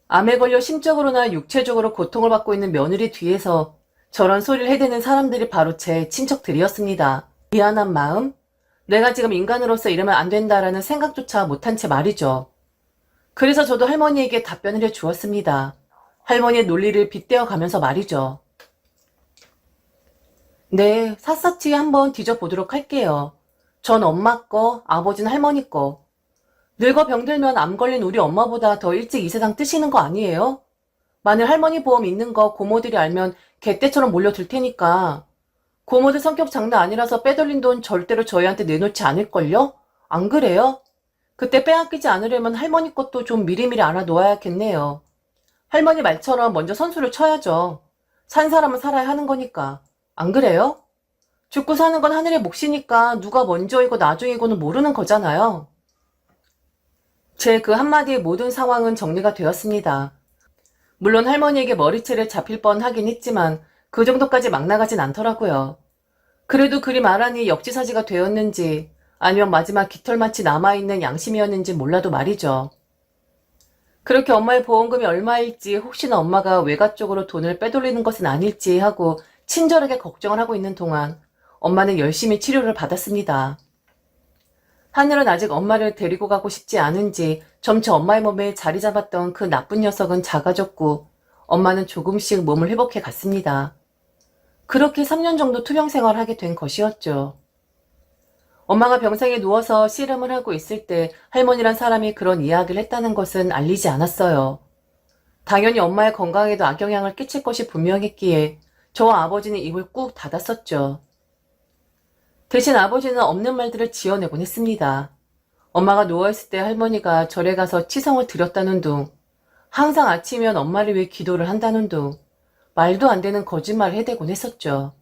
암에 걸려 심적으로나 육체적으로 고통을 받고 있는 며느리 뒤에서 저런 소리를 해대는 사람들이 바로 제 친척들이었습니다. 미안한 마음? 내가 지금 인간으로서 이러면 안 된다라는 생각조차 못한 채 말이죠. 그래서 저도 할머니에게 답변을 해주었습니다. 할머니의 논리를 빗대어 가면서 말이죠. 네, 샅샅이 한번 뒤져보도록 할게요. 전 엄마 거, 아버지는 할머니 거. 늙어 병들면 암 걸린 우리 엄마보다 더 일찍 이 세상 뜨시는 거 아니에요? 만일 할머니 보험 있는 거 고모들이 알면 개떼처럼 몰려들 테니까. 고모들 성격 장난 아니라서 빼돌린 돈 절대로 저희한테 내놓지 않을걸요? 안 그래요? 그때 빼앗기지 않으려면 할머니 것도 좀 미리미리 알아놓아야겠네요. 할머니 말처럼 먼저 선수를 쳐야죠. 산 사람은 살아야 하는 거니까. 안 그래요? 죽고 사는 건 하늘의 몫이니까 누가 먼저이고 나중이고는 모르는 거잖아요. 제 그 한마디에 모든 상황은 정리가 되었습니다. 물론 할머니에게 머리채를 잡힐 뻔하긴 했지만 그 정도까지 막 나가진 않더라고요. 그래도 그리 말하니 역지사지가 되었는지 아니면 마지막 깃털마치 남아있는 양심이었는지 몰라도 말이죠. 그렇게 엄마의 보험금이 얼마일지 혹시나 엄마가 외가 쪽으로 돈을 빼돌리는 것은 아닐지 하고 친절하게 걱정을 하고 있는 동안 엄마는 열심히 치료를 받았습니다. 하늘은 아직 엄마를 데리고 가고 싶지 않은지 점차 엄마의 몸에 자리 잡았던 그 나쁜 녀석은 작아졌고 엄마는 조금씩 몸을 회복해 갔습니다. 그렇게 3년 정도 투병 생활을 하게 된 것이었죠. 엄마가 병상에 누워서 씨름을 하고 있을 때 할머니란 사람이 그런 이야기를 했다는 것은 알리지 않았어요. 당연히 엄마의 건강에도 악영향을 끼칠 것이 분명했기에 저와 아버지는 입을 꾹 닫았었죠. 대신 아버지는 없는 말들을 지어내곤 했습니다. 엄마가 누워있을 때 할머니가 절에 가서 치성을 드렸다는 둥, 항상 아침이면 엄마를 위해 기도를 한다는 둥, 말도 안 되는 거짓말을 해대곤 했었죠.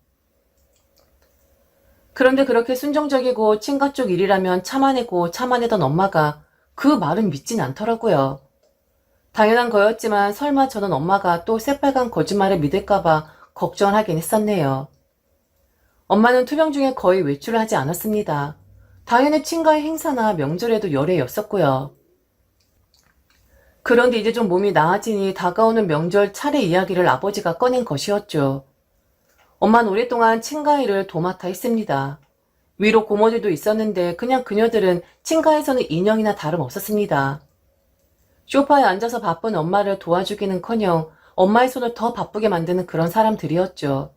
그런데 그렇게 순종적이고 친가 쪽 일이라면 참아내고 참아내던 엄마가 그 말은 믿진 않더라고요. 당연한 거였지만 설마 저는 엄마가 또 새빨간 거짓말을 믿을까봐 걱정을 하긴 했었네요. 엄마는 투병 중에 거의 외출을 하지 않았습니다. 당연히 친가의 행사나 명절에도 열애였었고요. 그런데 이제 좀 몸이 나아지니 다가오는 명절 차례 이야기를 아버지가 꺼낸 것이었죠. 엄마는 오랫동안 친가 일을 도맡아 했습니다. 위로 고모들도 있었는데 그냥 그녀들은 친가에서는 인형이나 다름없었습니다. 소파에 앉아서 바쁜 엄마를 도와주기는커녕 엄마의 손을 더 바쁘게 만드는 그런 사람들이었죠.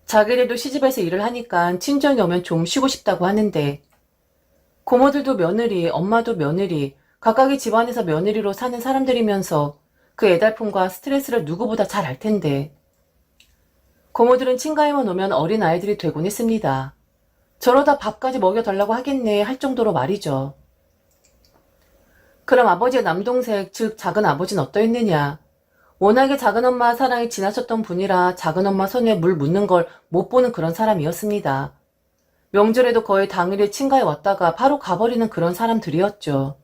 자기들도 시집에서 일을 하니까 친정에 오면 좀 쉬고 싶다고 하는데 고모들도 며느리, 엄마도 며느리, 각각의 집안에서 며느리로 사는 사람들이면서 그 애달픔과 스트레스를 누구보다 잘 알 텐데 고모들은 친가에만 오면 어린 아이들이 되곤 했습니다. 저러다 밥까지 먹여달라고 하겠네 할 정도로 말이죠. 그럼 아버지의 남동생, 즉 작은 아버지는 어떠했느냐? 워낙에 작은엄마 사랑이 지나쳤던 분이라 작은엄마 손에 물 묻는 걸 못 보는 그런 사람이었습니다. 명절에도 거의 당일에 친가에 왔다가 바로 가버리는 그런 사람들이었죠.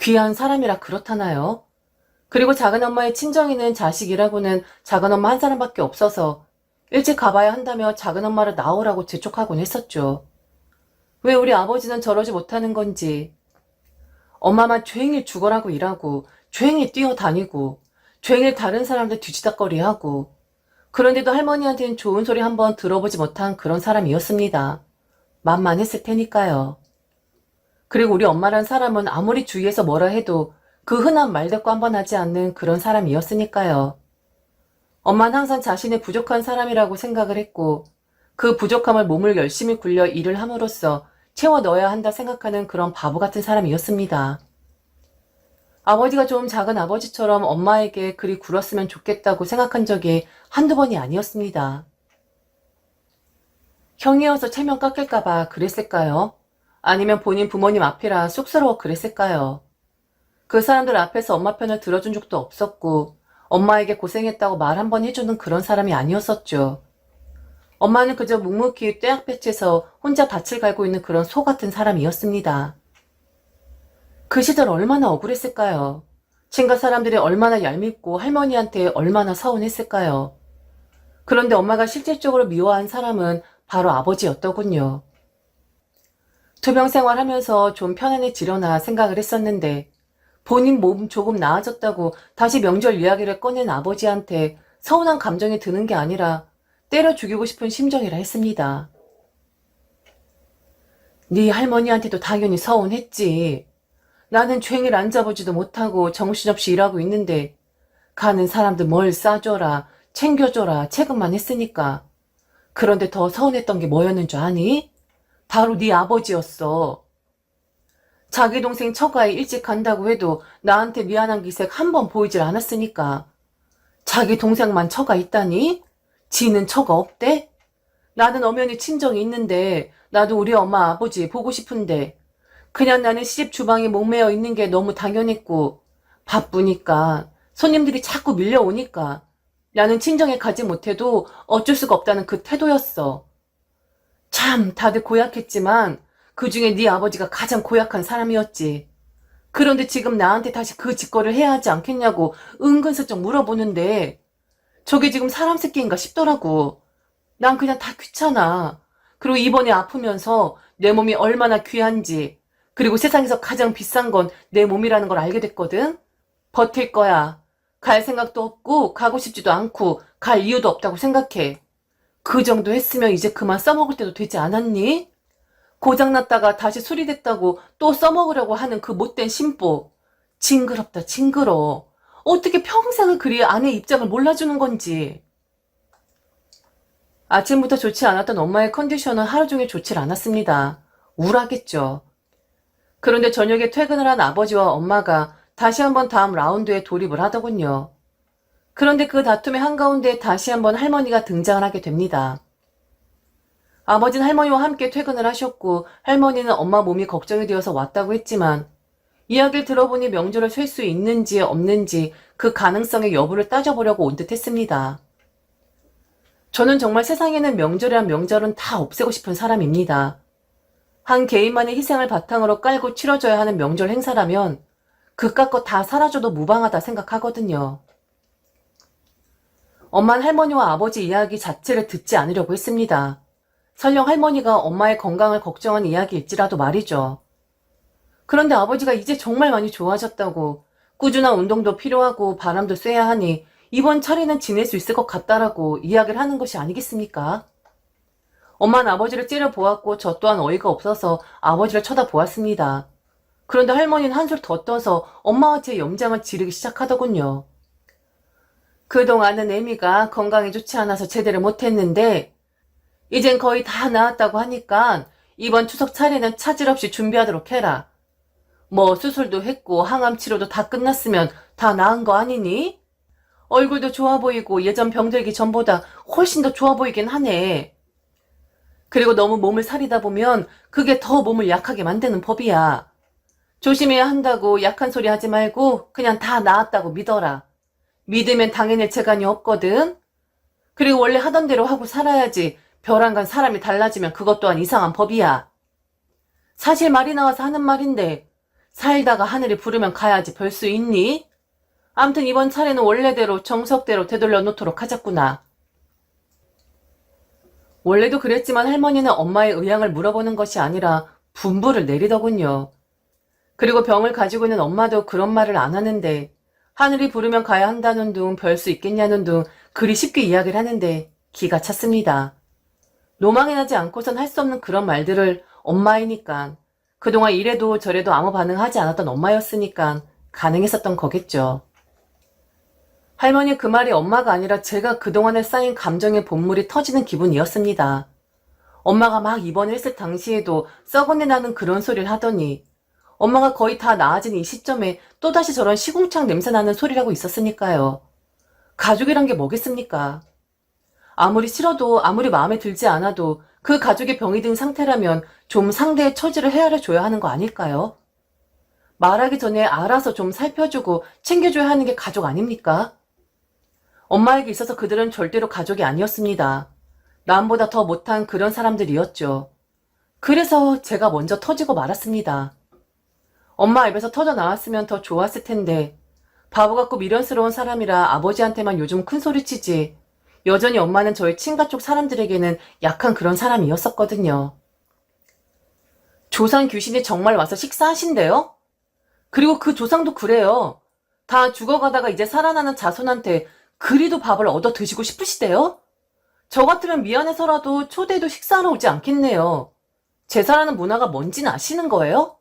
귀한 사람이라 그렇다나요? 그리고 작은엄마의 친정이는 자식이라고는 작은엄마 한 사람밖에 없어서 일찍 가봐야 한다며 작은엄마를 나오라고 재촉하곤 했었죠. 왜 우리 아버지는 저러지 못하는 건지. 엄마만 종일 죽어라고 일하고 종일 뛰어다니고 종일 다른 사람들 뒤지다꺼리하고 그런데도 할머니한테는 좋은 소리 한번 들어보지 못한 그런 사람이었습니다. 만만했을 테니까요. 그리고 우리 엄마란 사람은 아무리 주위에서 뭐라 해도 그 흔한 말대꾸 한번 하지 않는 그런 사람이었으니까요. 엄마는 항상 자신의 부족한 사람이라고 생각을 했고 그 부족함을 몸을 열심히 굴려 일을 함으로써 채워 넣어야 한다 생각하는 그런 바보 같은 사람이었습니다. 아버지가 좀 작은 아버지처럼 엄마에게 그리 굴었으면 좋겠다고 생각한 적이 한두 번이 아니었습니다. 형이어서 체면 깎일까봐 그랬을까요? 아니면 본인 부모님 앞이라 쑥스러워 그랬을까요? 그 사람들 앞에서 엄마 편을 들어준 적도 없었고 엄마에게 고생했다고 말 한 번 해주는 그런 사람이 아니었었죠. 엄마는 그저 묵묵히 떼약볕에서 혼자 밭을 갈고 있는 그런 소 같은 사람이었습니다. 그 시절 얼마나 억울했을까요? 친가 사람들이 얼마나 얄밉고 할머니한테 얼마나 서운했을까요? 그런데 엄마가 실질적으로 미워한 사람은 바로 아버지였더군요. 투병 생활하면서 좀 편안해지려나 생각을 했었는데 본인 몸 조금 나아졌다고 다시 명절 이야기를 꺼낸 아버지한테 서운한 감정이 드는 게 아니라 때려 죽이고 싶은 심정이라 했습니다. 네 할머니한테도 당연히 서운했지. 나는 촤ng일 앉아보지도 못하고 정신없이 일하고 있는데 가는 사람들 뭘 싸줘라, 챙겨줘라 체급만 했으니까. 그런데 더 서운했던 게 뭐였는 줄 아니? 바로 네 아버지였어. 자기 동생 처가에 일찍 간다고 해도 나한테 미안한 기색 한 번 보이질 않았으니까. 자기 동생만 처가 있다니? 지는 처가 없대? 나는 엄연히 친정이 있는데 나도 우리 엄마 아버지 보고 싶은데 그냥 나는 시집 주방에 목매어 있는 게 너무 당연했고 바쁘니까 손님들이 자꾸 밀려오니까 나는 친정에 가지 못해도 어쩔 수가 없다는 그 태도였어. 참 다들 고약했지만 그중에 네 아버지가 가장 고약한 사람이었지. 그런데 지금 나한테 다시 그 짓거리를 해야 하지 않겠냐고 은근슬쩍 물어보는데 저게 지금 사람 새끼인가 싶더라고. 난 그냥 다 귀찮아. 그리고 이번에 아프면서 내 몸이 얼마나 귀한지 그리고 세상에서 가장 비싼 건 내 몸이라는 걸 알게 됐거든. 버틸 거야. 갈 생각도 없고 가고 싶지도 않고 갈 이유도 없다고 생각해. 그 정도 했으면 이제 그만 써먹을 때도 되지 않았니? 고장났다가 다시 수리됐다고 또 써먹으려고 하는 그 못된 심보. 징그럽다 징그러. 어떻게 평생을 그리 아내 입장을 몰라주는 건지. 아침부터 좋지 않았던 엄마의 컨디션은 하루 종일 좋질 않았습니다. 우울하겠죠. 그런데 저녁에 퇴근을 한 아버지와 엄마가 다시 한번 다음 라운드에 돌입을 하더군요. 그런데 그 다툼의 한가운데 다시 한번 할머니가 등장을 하게 됩니다. 아버지는 할머니와 함께 퇴근을 하셨고 할머니는 엄마 몸이 걱정이 되어서 왔다고 했지만 이야기를 들어보니 명절을 쉴 수 있는지 없는지 그 가능성의 여부를 따져보려고 온 듯 했습니다. 저는 정말 세상에는 명절이란 명절은 다 없애고 싶은 사람입니다. 한 개인만의 희생을 바탕으로 깔고 치러져야 하는 명절 행사라면 그깟 거 다 사라져도 무방하다 생각하거든요. 엄마는 할머니와 아버지 이야기 자체를 듣지 않으려고 했습니다. 설령 할머니가 엄마의 건강을 걱정한 이야기일지라도 말이죠. 그런데 아버지가 이제 정말 많이 좋아졌다고 꾸준한 운동도 필요하고 바람도 쐬야 하니 이번 차례는 지낼 수 있을 것 같다라고 이야기를 하는 것이 아니겠습니까? 엄마는 아버지를 째려보았고 저 또한 어이가 없어서 아버지를 쳐다보았습니다. 그런데 할머니는 한술 더 떠서 엄마와 제 염장을 지르기 시작하더군요. 그동안은 애미가 건강이 좋지 않아서 제대로 못했는데 이젠 거의 다 나았다고 하니까 이번 추석 차례는 차질 없이 준비하도록 해라. 뭐 수술도 했고 항암 치료도 다 끝났으면 다 나은 거 아니니? 얼굴도 좋아 보이고 예전 병들기 전보다 훨씬 더 좋아 보이긴 하네. 그리고 너무 몸을 사리다 보면 그게 더 몸을 약하게 만드는 법이야. 조심해야 한다고 약한 소리 하지 말고 그냥 다 나았다고 믿어라. 믿으면 당해낼 재간이 없거든. 그리고 원래 하던 대로 하고 살아야지 벼랑간 사람이 달라지면 그것 또한 이상한 법이야. 사실 말이 나와서 하는 말인데 살다가 하늘이 부르면 가야지 별 수 있니? 암튼 이번 차례는 원래대로 정석대로 되돌려 놓도록 하자꾸나. 원래도 그랬지만 할머니는 엄마의 의향을 물어보는 것이 아니라 분부를 내리더군요. 그리고 병을 가지고 있는 엄마도 그런 말을 안 하는데 하늘이 부르면 가야 한다는 둥, 별 수 있겠냐는 둥, 그리 쉽게 이야기를 하는데 기가 찼습니다. 로망이 나지 않고선 할 수 없는 그런 말들을 엄마이니까, 그동안 이래도 저래도 아무 반응하지 않았던 엄마였으니까 가능했었던 거겠죠. 할머니 그 말이 엄마가 아니라 제가 그동안에 쌓인 감정의 본물이 터지는 기분이었습니다. 엄마가 막 입원했을 당시에도 썩어내 나는 그런 소리를 하더니 엄마가 거의 다 나아진 이 시점에 또다시 저런 시궁창 냄새나는 소리라고 있었으니까요. 가족이란 게 뭐겠습니까? 아무리 싫어도 아무리 마음에 들지 않아도 그 가족의 병이 든 상태라면 좀 상대의 처지를 헤아려 줘야 하는 거 아닐까요? 말하기 전에 알아서 좀 살펴주고 챙겨줘야 하는 게 가족 아닙니까? 엄마에게 있어서 그들은 절대로 가족이 아니었습니다. 남보다 더 못한 그런 사람들이었죠. 그래서 제가 먼저 터지고 말았습니다. 엄마 입에서 터져 나왔으면 더 좋았을 텐데 바보 같고 미련스러운 사람이라 아버지한테만 요즘 큰 소리치지 여전히 엄마는 저희 친가 쪽 사람들에게는 약한 그런 사람이었었거든요. 조상 귀신이 정말 와서 식사하신대요? 그리고 그 조상도 그래요. 다 죽어가다가 이제 살아나는 자손한테 그리도 밥을 얻어 드시고 싶으시대요? 저 같으면 미안해서라도 초대해도 식사하러 오지 않겠네요. 제사라는 문화가 뭔지는 아시는 거예요?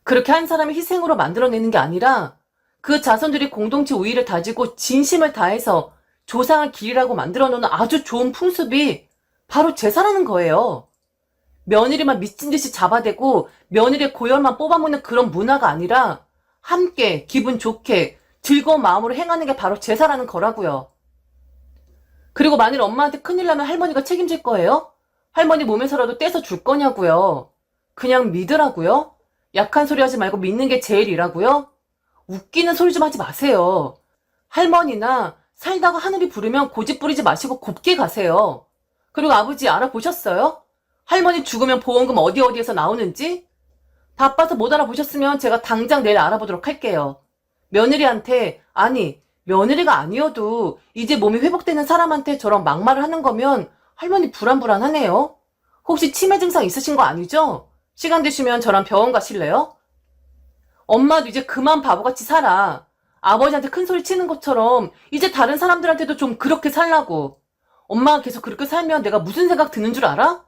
그렇게 한 사람의 희생으로 만들어내는 게 아니라 그 자손들이 공동체 우위를 다지고 진심을 다해서 조상을 기리라고 만들어놓는 아주 좋은 풍습이 바로 제사라는 거예요. 며느리만 미친 듯이 잡아대고 며느리의 고열만 뽑아먹는 그런 문화가 아니라 함께 기분 좋게 즐거운 마음으로 행하는 게 바로 제사라는 거라고요. 그리고 만일 엄마한테 큰일 나면 할머니가 책임질 거예요? 할머니 몸에서라도 떼서 줄 거냐고요. 그냥 믿으라고요? 약한 소리 하지 말고 믿는 게 제일이라고요? 웃기는 소리 좀 하지 마세요. 할머니나 살다가 하늘이 부르면 고집 부리지 마시고 곱게 가세요. 그리고 아버지 알아보셨어요? 할머니 죽으면 보험금 어디에서 나오는지? 바빠서 못 알아보셨으면 제가 당장 내일 알아보도록 할게요. 며느리한테, 아니 며느리가 아니어도 이제 몸이 회복되는 사람한테 저런 막말을 하는 거면 할머니 불안불안하네요. 혹시 치매 증상 있으신 거 아니죠? 시간 되시면 저랑 병원 가실래요? 엄마도 이제 그만 바보같이 살아. 아버지한테 큰 소리 치는 것처럼 이제 다른 사람들한테도 좀 그렇게 살라고. 엄마가 계속 그렇게 살면 내가 무슨 생각 드는 줄 알아?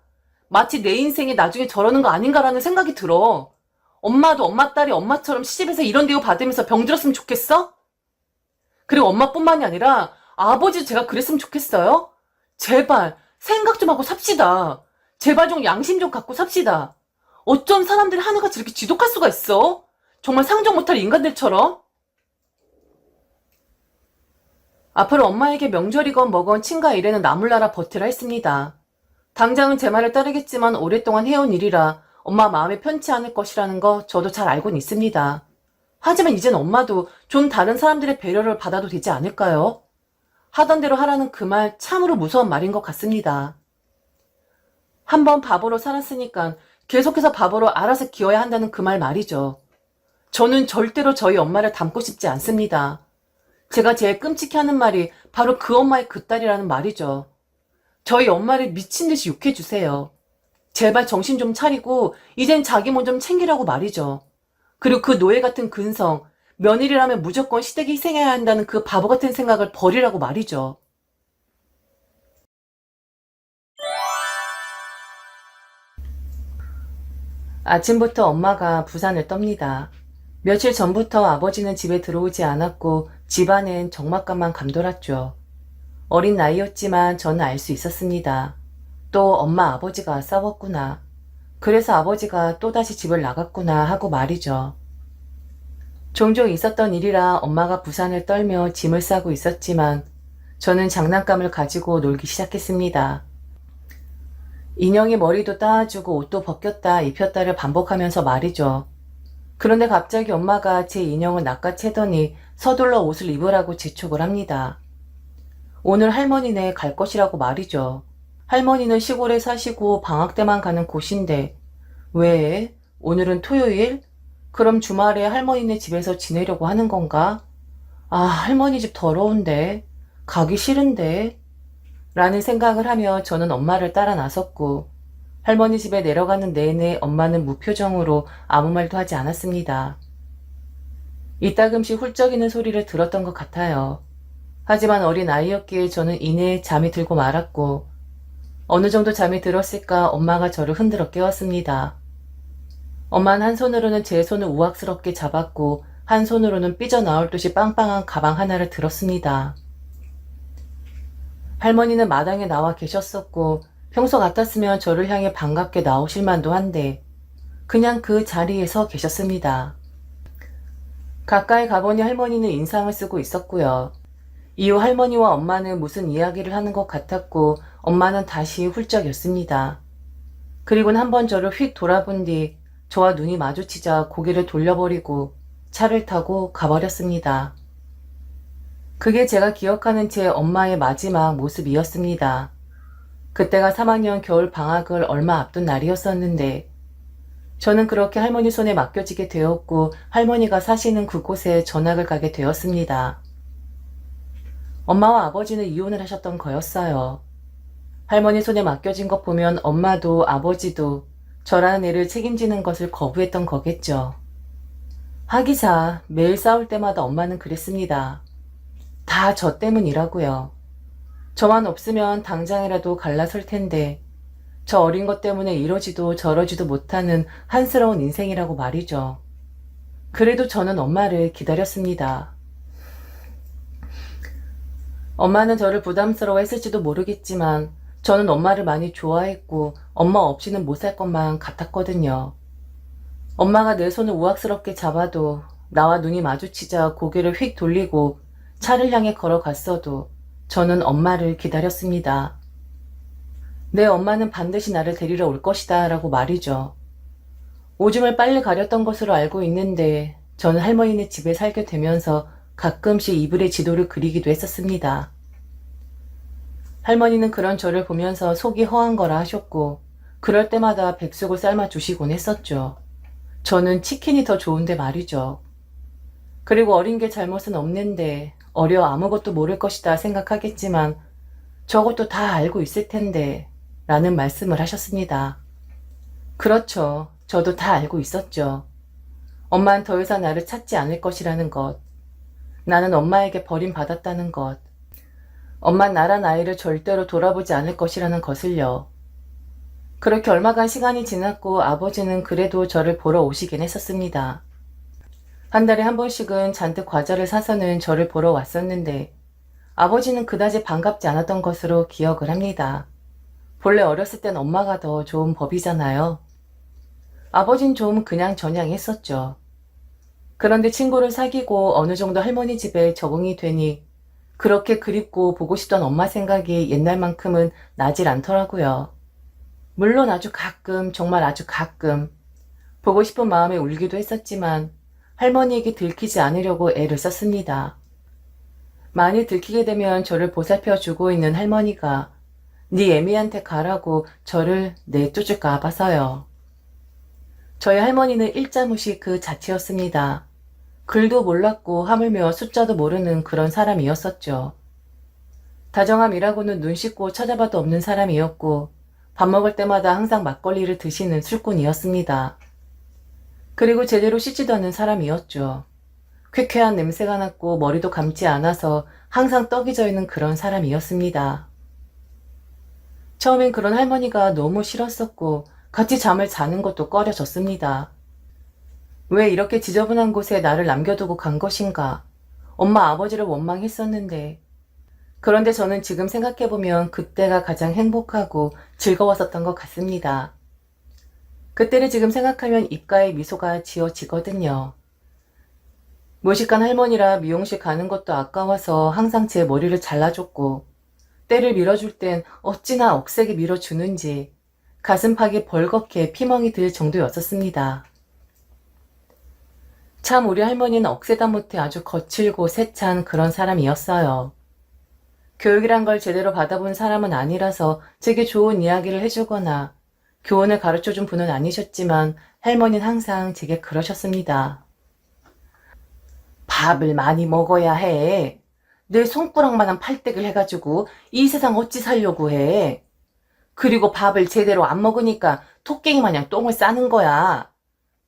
마치 내 인생이 나중에 저러는 거 아닌가라는 생각이 들어. 엄마도 엄마 딸이 엄마처럼 시집에서 이런 대우 받으면서 병들었으면 좋겠어? 그리고 엄마뿐만이 아니라 아버지도 제가 그랬으면 좋겠어요? 제발 생각 좀 하고 삽시다. 제발 좀 양심 좀 갖고 삽시다. 어쩜 사람들이 하늘과 저렇게 지독할 수가 있어? 정말 상종 못할 인간들처럼? 앞으로 엄마에게 명절이건 뭐건 친가 일에는 나몰라라 버티라 했습니다. 당장은 제 말을 따르겠지만 오랫동안 해온 일이라 엄마 마음에 편치 않을 것이라는 거 저도 잘 알고는 있습니다. 하지만 이젠 엄마도 좀 다른 사람들의 배려를 받아도 되지 않을까요? 하던 대로 하라는 그 말 참으로 무서운 말인 것 같습니다. 한번 바보로 살았으니까 계속해서 바보로 알아서 기어야 한다는 그 말 말이죠. 저는 절대로 저희 엄마를 닮고 싶지 않습니다. 제가 제일 끔찍해 하는 말이 바로 그 엄마의 그 딸이라는 말이죠. 저희 엄마를 미친 듯이 욕해주세요. 제발 정신 좀 차리고 이젠 자기 몸 좀 챙기라고 말이죠. 그리고 그 노예 같은 근성, 며느리라면 무조건 시댁에 희생해야 한다는 그 바보 같은 생각을 버리라고 말이죠. 아침부터 엄마가 부산을 떱니다. 며칠 전부터 아버지는 집에 들어오지 않았고 집안엔 적막감만 감돌았죠. 어린 나이였지만 저는 알 수 있었습니다. 또 엄마 아버지가 싸웠구나. 그래서 아버지가 또다시 집을 나갔구나 하고 말이죠. 종종 있었던 일이라 엄마가 부산을 떨며 짐을 싸고 있었지만 저는 장난감을 가지고 놀기 시작했습니다. 인형의 머리도 따주고 옷도 벗겼다 입혔다를 반복하면서 말이죠. 그런데 갑자기 엄마가 제 인형을 낚아채더니 서둘러 옷을 입으라고 재촉을 합니다. 오늘 할머니네 갈 것이라고 말이죠. 할머니는 시골에 사시고 방학 때만 가는 곳인데 왜? 오늘은 토요일? 그럼 주말에 할머니네 집에서 지내려고 하는 건가? 아, 할머니 집 더러운데. 가기 싫은데. 라는 생각을 하며 저는 엄마를 따라 나섰고 할머니 집에 내려가는 내내 엄마는 무표정으로 아무 말도 하지 않았습니다. 이따금씩 훌쩍이는 소리를 들었던 것 같아요. 하지만 어린 아이였기에 저는 이내 잠이 들고 말았고 어느 정도 잠이 들었을까 엄마가 저를 흔들어 깨웠습니다. 엄마는 한 손으로는 제 손을 우악스럽게 잡았고 한 손으로는 삐져나올 듯이 빵빵한 가방 하나를 들었습니다. 할머니는 마당에 나와 계셨었고 평소 같았으면 저를 향해 반갑게 나오실 만도 한데 그냥 그 자리에 서 계셨습니다. 가까이 가보니 할머니는 인상을 쓰고 있었고요. 이후 할머니와 엄마는 무슨 이야기를 하는 것 같았고 엄마는 다시 훌쩍였습니다. 그리고는 한번 저를 휙 돌아본 뒤 저와 눈이 마주치자 고개를 돌려버리고 차를 타고 가버렸습니다. 그게 제가 기억하는 제 엄마의 마지막 모습이었습니다. 그때가 3학년 겨울 방학을 얼마 앞둔 날이었었는데 저는 그렇게 할머니 손에 맡겨지게 되었고 할머니가 사시는 그곳에 전학을 가게 되었습니다. 엄마와 아버지는 이혼을 하셨던 거였어요. 할머니 손에 맡겨진 것 보면 엄마도 아버지도 저라는 애를 책임지는 것을 거부했던 거겠죠. 하기사 매일 싸울 때마다 엄마는 그랬습니다. 다 저 때문이라고요. 저만 없으면 당장이라도 갈라설 텐데 저 어린 것 때문에 이러지도 저러지도 못하는 한스러운 인생이라고 말이죠. 그래도 저는 엄마를 기다렸습니다. 엄마는 저를 부담스러워 했을지도 모르겠지만 저는 엄마를 많이 좋아했고 엄마 없이는 못 살 것만 같았거든요. 엄마가 내 손을 우악스럽게 잡아도 나와 눈이 마주치자 고개를 휙 돌리고 차를 향해 걸어갔어도 저는 엄마를 기다렸습니다. 내 엄마는 반드시 나를 데리러 올 것이다 라고 말이죠. 오줌을 빨리 가렸던 것으로 알고 있는데 저는 할머니네 집에 살게 되면서 가끔씩 이불에 지도를 그리기도 했었습니다. 할머니는 그런 저를 보면서 속이 허한 거라 하셨고 그럴 때마다 백숙을 삶아 주시곤 했었죠. 저는 치킨이 더 좋은데 말이죠. 그리고 어린 게 잘못은 없는데 어려 아무것도 모를 것이다 생각하겠지만 저것도 다 알고 있을 텐데 라는 말씀을 하셨습니다. 그렇죠. 저도 다 알고 있었죠. 엄마는 더 이상 나를 찾지 않을 것이라는 것. 나는 엄마에게 버림받았다는 것. 엄마는 나란 아이를 절대로 돌아보지 않을 것이라는 것을요. 그렇게 얼마간 시간이 지났고 아버지는 그래도 저를 보러 오시긴 했었습니다. 한 달에 한 번씩은 잔뜩 과자를 사서는 저를 보러 왔었는데 아버지는 그다지 반갑지 않았던 것으로 기억을 합니다. 본래 어렸을 땐 엄마가 더 좋은 법이잖아요. 아버진 좀 그냥저냥 했었죠. 그런데 친구를 사귀고 어느 정도 할머니 집에 적응이 되니 그렇게 그립고 보고 싶던 엄마 생각이 옛날만큼은 나질 않더라고요. 물론 아주 가끔, 정말 아주 가끔 보고 싶은 마음에 울기도 했었지만 할머니에게 들키지 않으려고 애를 썼습니다. 만일 들키게 되면 저를 보살펴주고 있는 할머니가 네 애미한테 가라고 저를 내쫓을까 봐서요. 저희 할머니는 일자무식 그 자체였습니다. 글도 몰랐고 하물며 숫자도 모르는 그런 사람이었었죠. 다정함이라고는 눈 씻고 찾아봐도 없는 사람이었고 밥 먹을 때마다 항상 막걸리를 드시는 술꾼이었습니다. 그리고 제대로 씻지도 않는 사람이었죠. 쾌쾌한 냄새가 났고 머리도 감지 않아서 항상 떡이 져 있는 그런 사람이었습니다. 처음엔 그런 할머니가 너무 싫었었고 같이 잠을 자는 것도 꺼려졌습니다. 왜 이렇게 지저분한 곳에 나를 남겨두고 간 것인가? 엄마 아버지를 원망했었는데 그런데 저는 지금 생각해보면 그때가 가장 행복하고 즐거웠었던 것 같습니다. 그때를 지금 생각하면 입가에 미소가 지어지거든요. 무식한 할머니라 미용실 가는 것도 아까워서 항상 제 머리를 잘라줬고 때를 밀어줄 땐 어찌나 억세게 밀어주는지 가슴팍이 벌겋게 피멍이 들 정도였었습니다. 참 우리 할머니는 억세다 못해 아주 거칠고 세찬 그런 사람이었어요. 교육이란 걸 제대로 받아본 사람은 아니라서 제게 좋은 이야기를 해주거나 교훈을 가르쳐준 분은 아니셨지만 할머니는 항상 제게 그러셨습니다. 밥을 많이 먹어야 해. 내 손가락만한 팔뚝을 해가지고 이 세상 어찌 살려고 해. 그리고 밥을 제대로 안 먹으니까 토깽이 마냥 똥을 싸는 거야.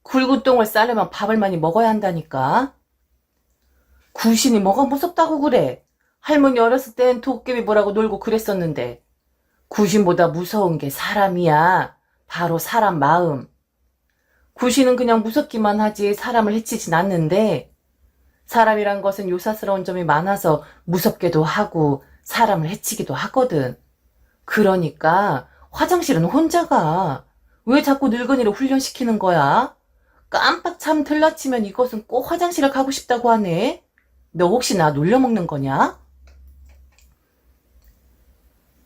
굵은 똥을 싸려면 밥을 많이 먹어야 한다니까. 구신이 뭐가 무섭다고 그래? 할머니 어렸을 땐 도깨비 보라고 놀고 그랬었는데. 구신보다 무서운 게 사람이야. 바로 사람 마음. 구신은 그냥 무섭기만 하지 사람을 해치진 않는데, 사람이란 것은 요사스러운 점이 많아서 무섭게도 하고 사람을 해치기도 하거든. 그러니까 화장실은 혼자 가. 왜 자꾸 늙은이를 훈련시키는 거야? 깜빡 잠 들라치면 이것은 꼭 화장실을 가고 싶다고 하네. 너 혹시 나 놀려먹는 거냐?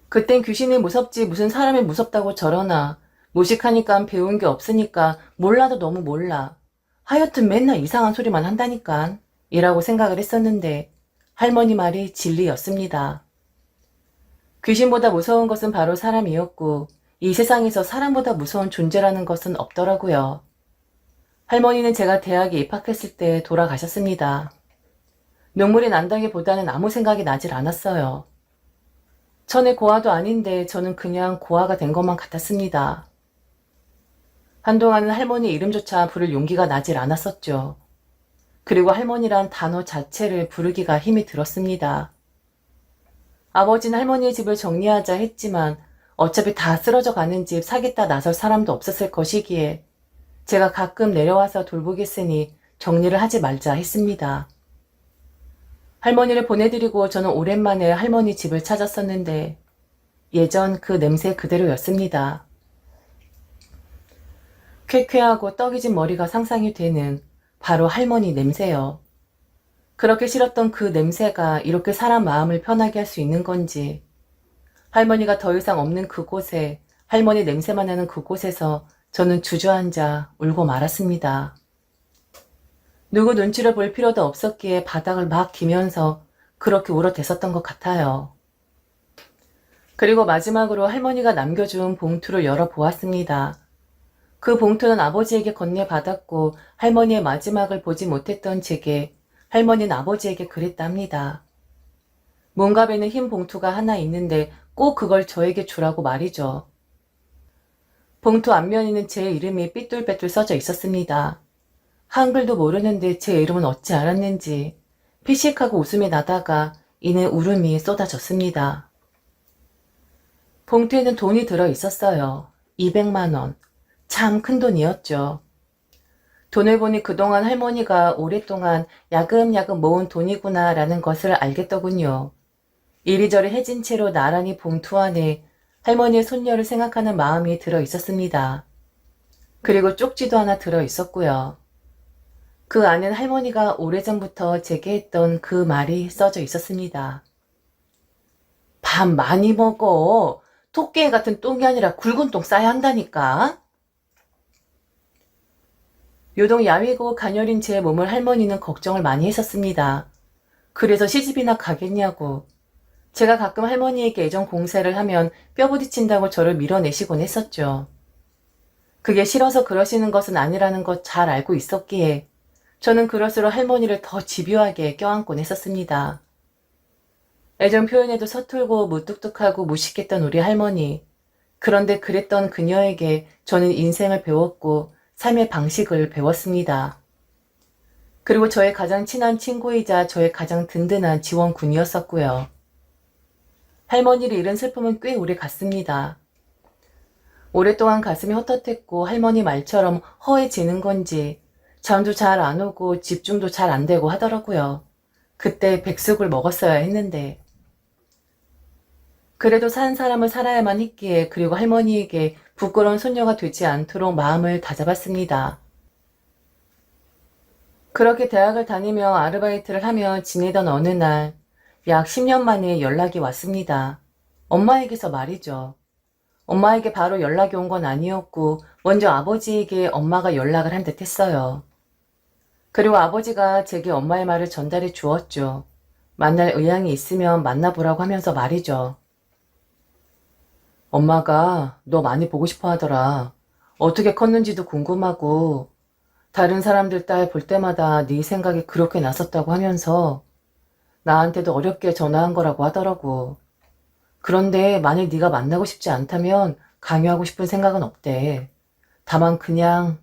그땐 귀신이 무섭지 무슨 사람이 무섭다고 저러나. 무식하니까 배운 게 없으니까 몰라도 너무 몰라. 하여튼 맨날 이상한 소리만 한다니까. 이라고 생각을 했었는데 할머니 말이 진리였습니다. 귀신보다 무서운 것은 바로 사람이었고 이 세상에서 사람보다 무서운 존재라는 것은 없더라고요. 할머니는 제가 대학에 입학했을 때 돌아가셨습니다. 눈물이 난다기보다는 아무 생각이 나질 않았어요. 전에 고아도 아닌데 저는 그냥 고아가 된 것만 같았습니다. 한동안은 할머니 이름조차 부를 용기가 나질 않았었죠. 그리고 할머니란 단어 자체를 부르기가 힘이 들었습니다. 아버지는 할머니의 집을 정리하자 했지만 어차피 다 쓰러져 가는 집 사겠다 나설 사람도 없었을 것이기에 제가 가끔 내려와서 돌보겠으니 정리를 하지 말자 했습니다. 할머니를 보내드리고 저는 오랜만에 할머니 집을 찾았었는데 예전 그 냄새 그대로였습니다. 쾌쾌하고 떡이 진 머리가 상상이 되는 바로 할머니 냄새요. 그렇게 싫었던 그 냄새가 이렇게 사람 마음을 편하게 할 수 있는 건지, 할머니가 더 이상 없는 그곳에, 할머니 냄새만 나는 그곳에서 저는 주저앉아 울고 말았습니다. 누구 눈치를 볼 필요도 없었기에 바닥을 막 기면서 그렇게 울어댔었던 것 같아요. 그리고 마지막으로 할머니가 남겨준 봉투를 열어보았습니다. 그 봉투는 아버지에게 건네받았고 할머니의 마지막을 보지 못했던 제게 할머니는 아버지에게 그랬답니다. 몸갑에는 흰 봉투가 하나 있는데 꼭 그걸 저에게 주라고 말이죠. 봉투 앞면에는 제 이름이 삐뚤빼뚤 써져 있었습니다. 한글도 모르는데 제 이름은 어찌 알았는지 피식하고 웃음이 나다가 이내 울음이 쏟아졌습니다. 봉투에는 돈이 들어 있었어요. 200만 원. 참 큰 돈이었죠. 돈을 보니 그동안 할머니가 오랫동안 야금야금 모은 돈이구나 라는 것을 알겠더군요. 이리저리 해진 채로 나란히 봉투 안에 할머니의 손녀를 생각하는 마음이 들어 있었습니다. 그리고 쪽지도 하나 들어 있었고요. 그 안엔 할머니가 오래전부터 제게 했던 그 말이 써져 있었습니다. 밥 많이 먹어. 토끼 같은 똥이 아니라 굵은 똥 싸야 한다니까. 요동 야위고 가녀린 제 몸을 할머니는 걱정을 많이 했었습니다. 그래서 시집이나 가겠냐고. 제가 가끔 할머니에게 애정 공세를 하면 뼈부딪힌다고 저를 밀어내시곤 했었죠. 그게 싫어서 그러시는 것은 아니라는 것 잘 알고 있었기에 저는 그럴수록 할머니를 더 집요하게 껴안곤 했었습니다. 애정 표현에도 서툴고 무뚝뚝하고 무식했던 우리 할머니. 그런데 그랬던 그녀에게 저는 인생을 배웠고 삶의 방식을 배웠습니다. 그리고 저의 가장 친한 친구이자 저의 가장 든든한 지원군이었었고요. 할머니를 잃은 슬픔은 꽤 오래 갔습니다. 오랫동안 가슴이 헛헛했고 할머니 말처럼 허해지는 건지 잠도 잘 안 오고 집중도 잘 안 되고 하더라고요. 그때 백숙을 먹었어야 했는데. 그래도 사는 사람을 살아야만 했기에 그리고 할머니에게 부끄러운 손녀가 되지 않도록 마음을 다잡았습니다. 그렇게 대학을 다니며 아르바이트를 하며 지내던 어느 날 약 10년 만에 연락이 왔습니다. 엄마에게서 말이죠. 엄마에게 바로 연락이 온 건 아니었고 먼저 아버지에게 엄마가 연락을 한 듯 했어요. 그리고 아버지가 제게 엄마의 말을 전달해 주었죠. 만날 의향이 있으면 만나보라고 하면서 말이죠. 엄마가 너 많이 보고 싶어 하더라. 어떻게 컸는지도 궁금하고 다른 사람들 딸 볼 때마다 네 생각이 그렇게 났었다고 하면서 나한테도 어렵게 전화한 거라고 하더라고. 그런데 만일 네가 만나고 싶지 않다면 강요하고 싶은 생각은 없대. 다만 그냥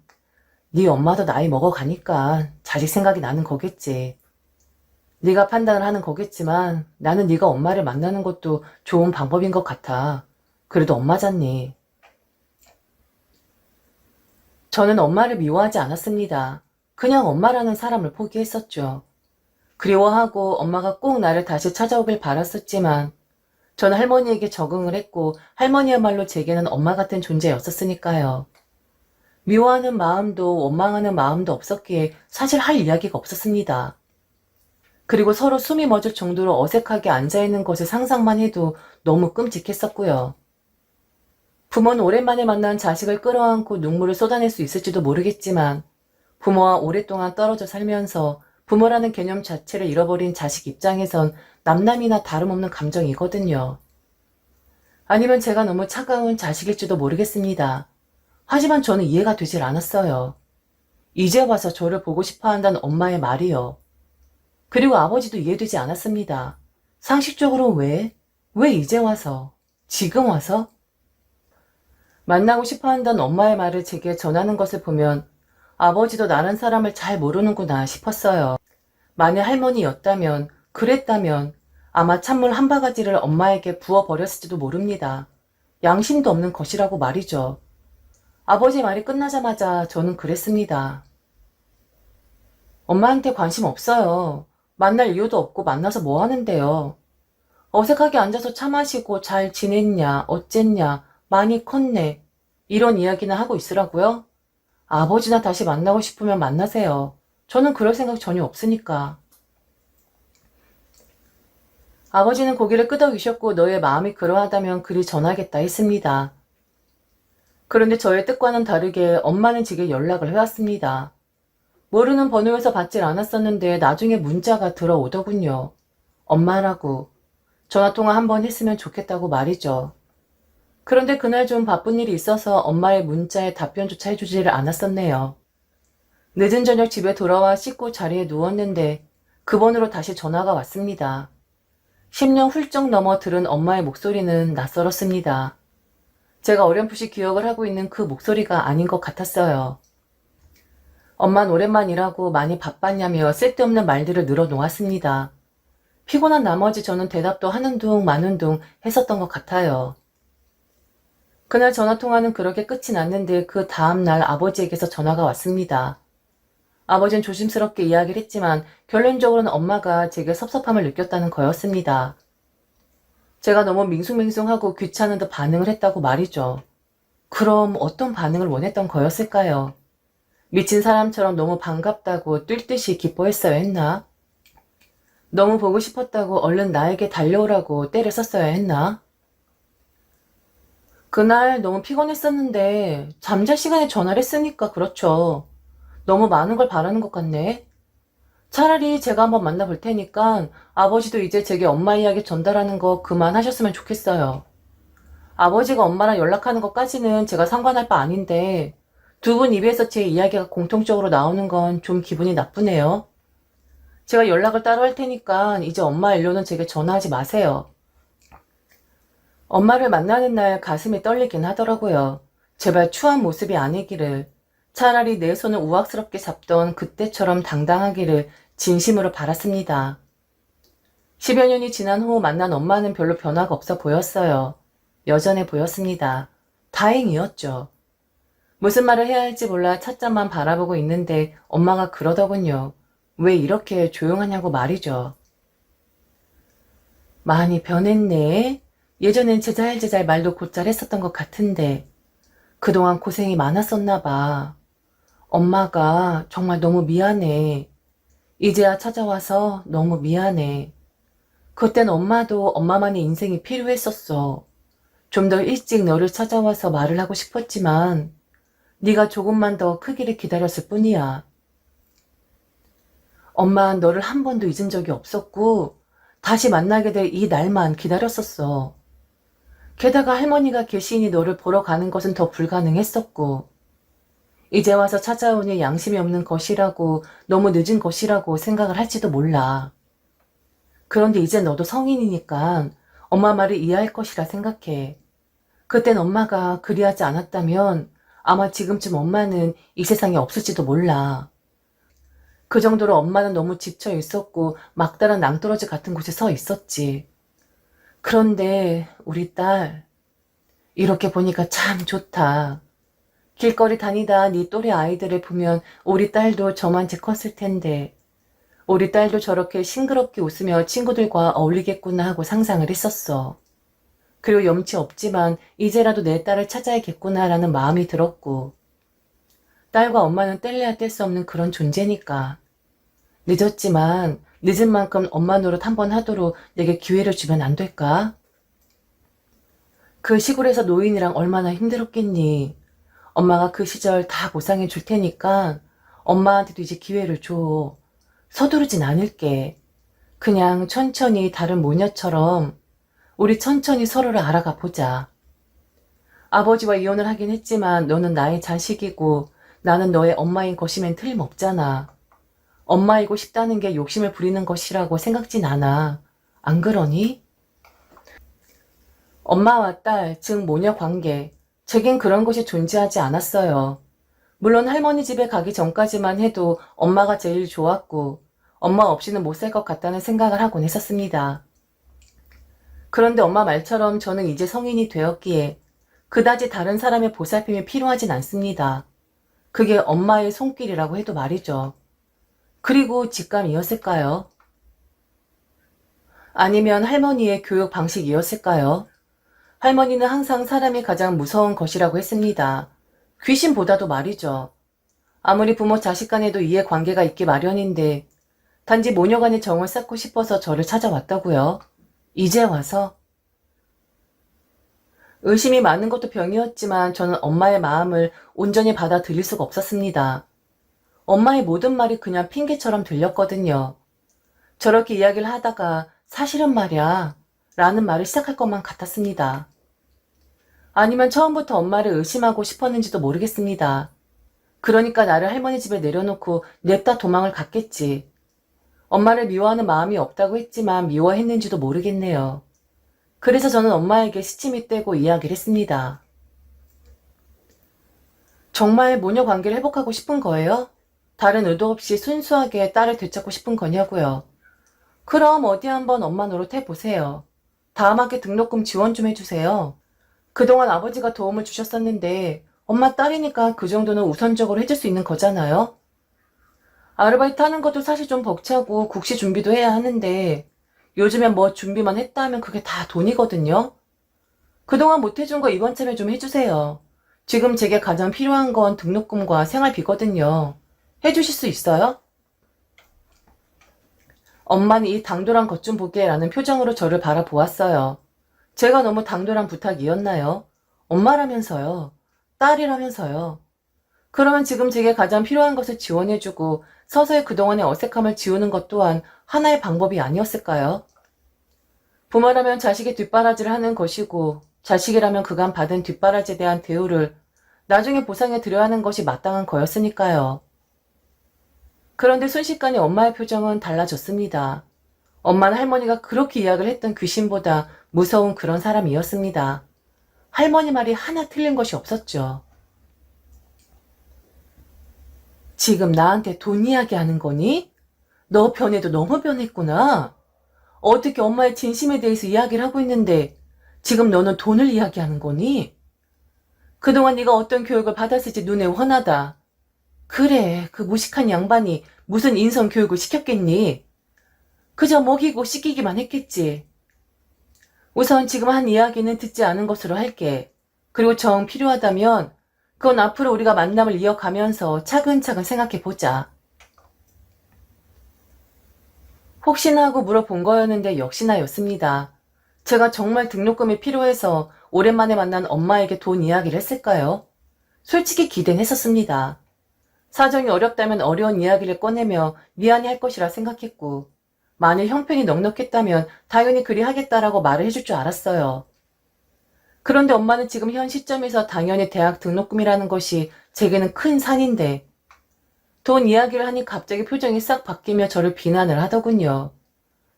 네 엄마도 나이 먹어가니까 자식 생각이 나는 거겠지. 네가 판단을 하는 거겠지만 나는 네가 엄마를 만나는 것도 좋은 방법인 것 같아. 그래도 엄마잖니. 저는 엄마를 미워하지 않았습니다. 그냥 엄마라는 사람을 포기했었죠. 그리워하고 엄마가 꼭 나를 다시 찾아오길 바랐었지만 저는 할머니에게 적응을 했고 할머니야말로 제게는 엄마 같은 존재였었으니까요. 미워하는 마음도 원망하는 마음도 없었기에 사실 할 이야기가 없었습니다. 그리고 서로 숨이 멎을 정도로 어색하게 앉아있는 것을 상상만 해도 너무 끔찍했었고요. 부모는 오랜만에 만난 자식을 끌어안고 눈물을 쏟아낼 수 있을지도 모르겠지만 부모와 오랫동안 떨어져 살면서 부모라는 개념 자체를 잃어버린 자식 입장에선 남남이나 다름없는 감정이거든요. 아니면 제가 너무 차가운 자식일지도 모르겠습니다. 하지만 저는 이해가 되질 않았어요. 이제 와서 저를 보고 싶어 한다는 엄마의 말이요. 그리고 아버지도 이해되지 않았습니다. 상식적으로 왜? 왜 이제 와서? 지금 와서? 만나고 싶어 한다는 엄마의 말을 제게 전하는 것을 보면 아버지도 나란 사람을 잘 모르는구나 싶었어요. 만약 할머니였다면, 그랬다면 아마 찬물 한 바가지를 엄마에게 부어버렸을지도 모릅니다. 양심도 없는 것이라고 말이죠. 아버지 말이 끝나자마자 저는 그랬습니다. 엄마한테 관심 없어요. 만날 이유도 없고 만나서 뭐 하는데요. 어색하게 앉아서 차 마시고 잘 지냈냐, 어쨌냐, 많이 컸네. 이런 이야기나 하고 있으라고요? 아버지나 다시 만나고 싶으면 만나세요. 저는 그럴 생각 전혀 없으니까. 아버지는 고개를 끄덕이셨고 너의 마음이 그러하다면 그리 전하겠다 했습니다. 그런데 저의 뜻과는 다르게 엄마는 제게 연락을 해왔습니다. 모르는 번호여서 받질 않았었는데 나중에 문자가 들어오더군요. 엄마라고. 전화통화 한번 했으면 좋겠다고 말이죠. 그런데 그날 좀 바쁜 일이 있어서 엄마의 문자에 답변조차 해주지를 않았었네요. 늦은 저녁 집에 돌아와 씻고 자리에 누웠는데 그 번호로 다시 전화가 왔습니다. 10년 훌쩍 넘어 들은 엄마의 목소리는 낯설었습니다. 제가 어렴풋이 기억을 하고 있는 그 목소리가 아닌 것 같았어요. 엄만 오랜만이라고 많이 바빴냐며 쓸데없는 말들을 늘어놓았습니다. 피곤한 나머지 저는 대답도 하는 둥 마는 둥 했었던 것 같아요. 그날 전화통화는 그렇게 끝이 났는데 그 다음날 아버지에게서 전화가 왔습니다. 아버지는 조심스럽게 이야기를 했지만 결론적으로는 엄마가 제게 섭섭함을 느꼈다는 거였습니다. 제가 너무 밍숭맹숭하고 귀찮은 듯 반응을 했다고 말이죠. 그럼 어떤 반응을 원했던 거였을까요? 미친 사람처럼 너무 반갑다고 뛸 듯이 기뻐했어야 했나? 너무 보고 싶었다고 얼른 나에게 달려오라고 때를 썼어야 했나? 그날 너무 피곤했었는데 잠잘 시간에 전화를 했으니까 그렇죠. 너무 많은 걸 바라는 것 같네. 차라리 제가 한번 만나볼 테니까 아버지도 이제 제게 엄마 이야기 전달하는 거 그만하셨으면 좋겠어요. 아버지가 엄마랑 연락하는 것까지는 제가 상관할 바 아닌데 두 분 입에서 제 이야기가 공통적으로 나오는 건 좀 기분이 나쁘네요. 제가 연락을 따로 할 테니까 이제 엄마 일로는 제게 전화하지 마세요. 엄마를 만나는 날 가슴이 떨리긴 하더라고요. 제발 추한 모습이 아니기를. 차라리 내 손을 우악스럽게 잡던 그때처럼 당당하기를 진심으로 바랐습니다. 10여 년이 지난 후 만난 엄마는 별로 변화가 없어 보였어요. 여전해 보였습니다. 다행이었죠. 무슨 말을 해야 할지 몰라 찻잔만 바라보고 있는데 엄마가 그러더군요. 왜 이렇게 조용하냐고 말이죠. 많이 변했네. 예전엔 제잘제잘 말도 곧잘 했었던 것 같은데 그동안 고생이 많았었나 봐. 엄마가 정말 너무 미안해. 이제야 찾아와서 너무 미안해. 그땐 엄마도 엄마만의 인생이 필요했었어. 좀 더 일찍 너를 찾아와서 말을 하고 싶었지만 네가 조금만 더 크기를 기다렸을 뿐이야. 엄마는 너를 한 번도 잊은 적이 없었고 다시 만나게 될 이 날만 기다렸었어. 게다가 할머니가 계시니 너를 보러 가는 것은 더 불가능했었고 이제 와서 찾아오니 양심이 없는 것이라고 너무 늦은 것이라고 생각을 할지도 몰라. 그런데 이제 너도 성인이니까 엄마 말을 이해할 것이라 생각해. 그땐 엄마가 그리하지 않았다면 아마 지금쯤 엄마는 이 세상에 없을지도 몰라. 그 정도로 엄마는 너무 지쳐 있었고 막다른 낭떠러지 같은 곳에 서 있었지. 그런데 우리 딸, 이렇게 보니까 참 좋다. 길거리 다니다 네 또래 아이들을 보면 우리 딸도 저만치 컸을 텐데 우리 딸도 저렇게 싱그럽게 웃으며 친구들과 어울리겠구나 하고 상상을 했었어. 그리고 염치 없지만 이제라도 내 딸을 찾아야겠구나라는 마음이 들었고 딸과 엄마는 뗄래야 뗄 수 없는 그런 존재니까. 늦었지만 늦은 만큼 엄마 노릇 한번 하도록 내게 기회를 주면 안 될까? 그 시골에서 노인이랑 얼마나 힘들었겠니? 엄마가 그 시절 다 보상해 줄 테니까 엄마한테도 이제 기회를 줘. 서두르진 않을게. 그냥 천천히 다른 모녀처럼 우리 천천히 서로를 알아가 보자. 아버지와 이혼을 하긴 했지만 너는 나의 자식이고 나는 너의 엄마인 것이면 틀림없잖아. 엄마이고 싶다는 게 욕심을 부리는 것이라고 생각진 않아. 안 그러니? 엄마와 딸, 즉 모녀 관계, 제겐 그런 것이 존재하지 않았어요. 물론 할머니 집에 가기 전까지만 해도 엄마가 제일 좋았고 엄마 없이는 못 살 것 같다는 생각을 하곤 했었습니다. 그런데 엄마 말처럼 저는 이제 성인이 되었기에 그다지 다른 사람의 보살핌이 필요하진 않습니다. 그게 엄마의 손길이라고 해도 말이죠. 그리고 직감이었을까요? 아니면 할머니의 교육 방식이었을까요? 할머니는 항상 사람이 가장 무서운 것이라고 했습니다. 귀신보다도 말이죠. 아무리 부모 자식 간에도 이해관계가 있기 마련인데 단지 모녀 간의 정을 쌓고 싶어서 저를 찾아왔다고요. 이제 와서? 의심이 많은 것도 병이었지만 저는 엄마의 마음을 온전히 받아들일 수가 없었습니다. 엄마의 모든 말이 그냥 핑계처럼 들렸거든요. 저렇게 이야기를 하다가 사실은 말이야 라는 말을 시작할 것만 같았습니다. 아니면 처음부터 엄마를 의심하고 싶었는지도 모르겠습니다. 그러니까 나를 할머니 집에 내려놓고 냅다 도망을 갔겠지. 엄마를 미워하는 마음이 없다고 했지만 미워했는지도 모르겠네요. 그래서 저는 엄마에게 시침이 떼고 이야기를 했습니다. 정말 모녀 관계를 회복하고 싶은 거예요? 다른 의도 없이 순수하게 딸을 되찾고 싶은 거냐고요. 그럼 어디 한번 엄마 노릇해보세요. 다음 학기 등록금 지원 좀 해주세요. 그동안 아버지가 도움을 주셨었는데 엄마 딸이니까 그 정도는 우선적으로 해줄 수 있는 거잖아요. 아르바이트 하는 것도 사실 좀 벅차고 국시 준비도 해야 하는데 요즘엔 뭐 준비만 했다 하면 그게 다 돈이거든요. 그동안 못 해준 거 이번 참에 좀 해주세요. 지금 제게 가장 필요한 건 등록금과 생활비거든요. 해주실 수 있어요? 엄마는 이 당돌한 것 좀 보게 라는 표정으로 저를 바라보았어요. 제가 너무 당돌한 부탁이었나요? 엄마라면서요. 딸이라면서요. 그러면 지금 제게 가장 필요한 것을 지원해주고 서서히 그동안의 어색함을 지우는 것 또한 하나의 방법이 아니었을까요? 부모라면 자식의 뒷바라지를 하는 것이고 자식이라면 그간 받은 뒷바라지에 대한 대우를 나중에 보상해 드려야 하는 것이 마땅한 거였으니까요. 그런데 순식간에 엄마의 표정은 달라졌습니다. 엄마는 할머니가 그렇게 이야기를 했던 귀신보다 무서운 그런 사람이었습니다. 할머니 말이 하나 틀린 것이 없었죠. 지금 나한테 돈 이야기하는 거니? 너 변해도 너무 변했구나. 어떻게 엄마의 진심에 대해서 이야기를 하고 있는데 지금 너는 돈을 이야기하는 거니? 그동안 네가 어떤 교육을 받았을지 눈에 훤하다. 그래, 그 무식한 양반이 무슨 인성 교육을 시켰겠니? 그저 먹이고 씻기기만 했겠지. 우선 지금 한 이야기는 듣지 않은 것으로 할게. 그리고 정 필요하다면 그건 앞으로 우리가 만남을 이어가면서 차근차근 생각해보자. 혹시나 하고 물어본 거였는데 역시나였습니다. 제가 정말 등록금이 필요해서 오랜만에 만난 엄마에게 돈 이야기를 했을까요? 솔직히 기대는 했었습니다. 사정이 어렵다면 어려운 이야기를 꺼내며 미안해할 것이라 생각했고 만일 형편이 넉넉했다면 당연히 그리 하겠다라고 말을 해줄 줄 알았어요. 그런데 엄마는 지금 현 시점에서 당연히 대학 등록금이라는 것이 제게는 큰 산인데 돈 이야기를 하니 갑자기 표정이 싹 바뀌며 저를 비난을 하더군요.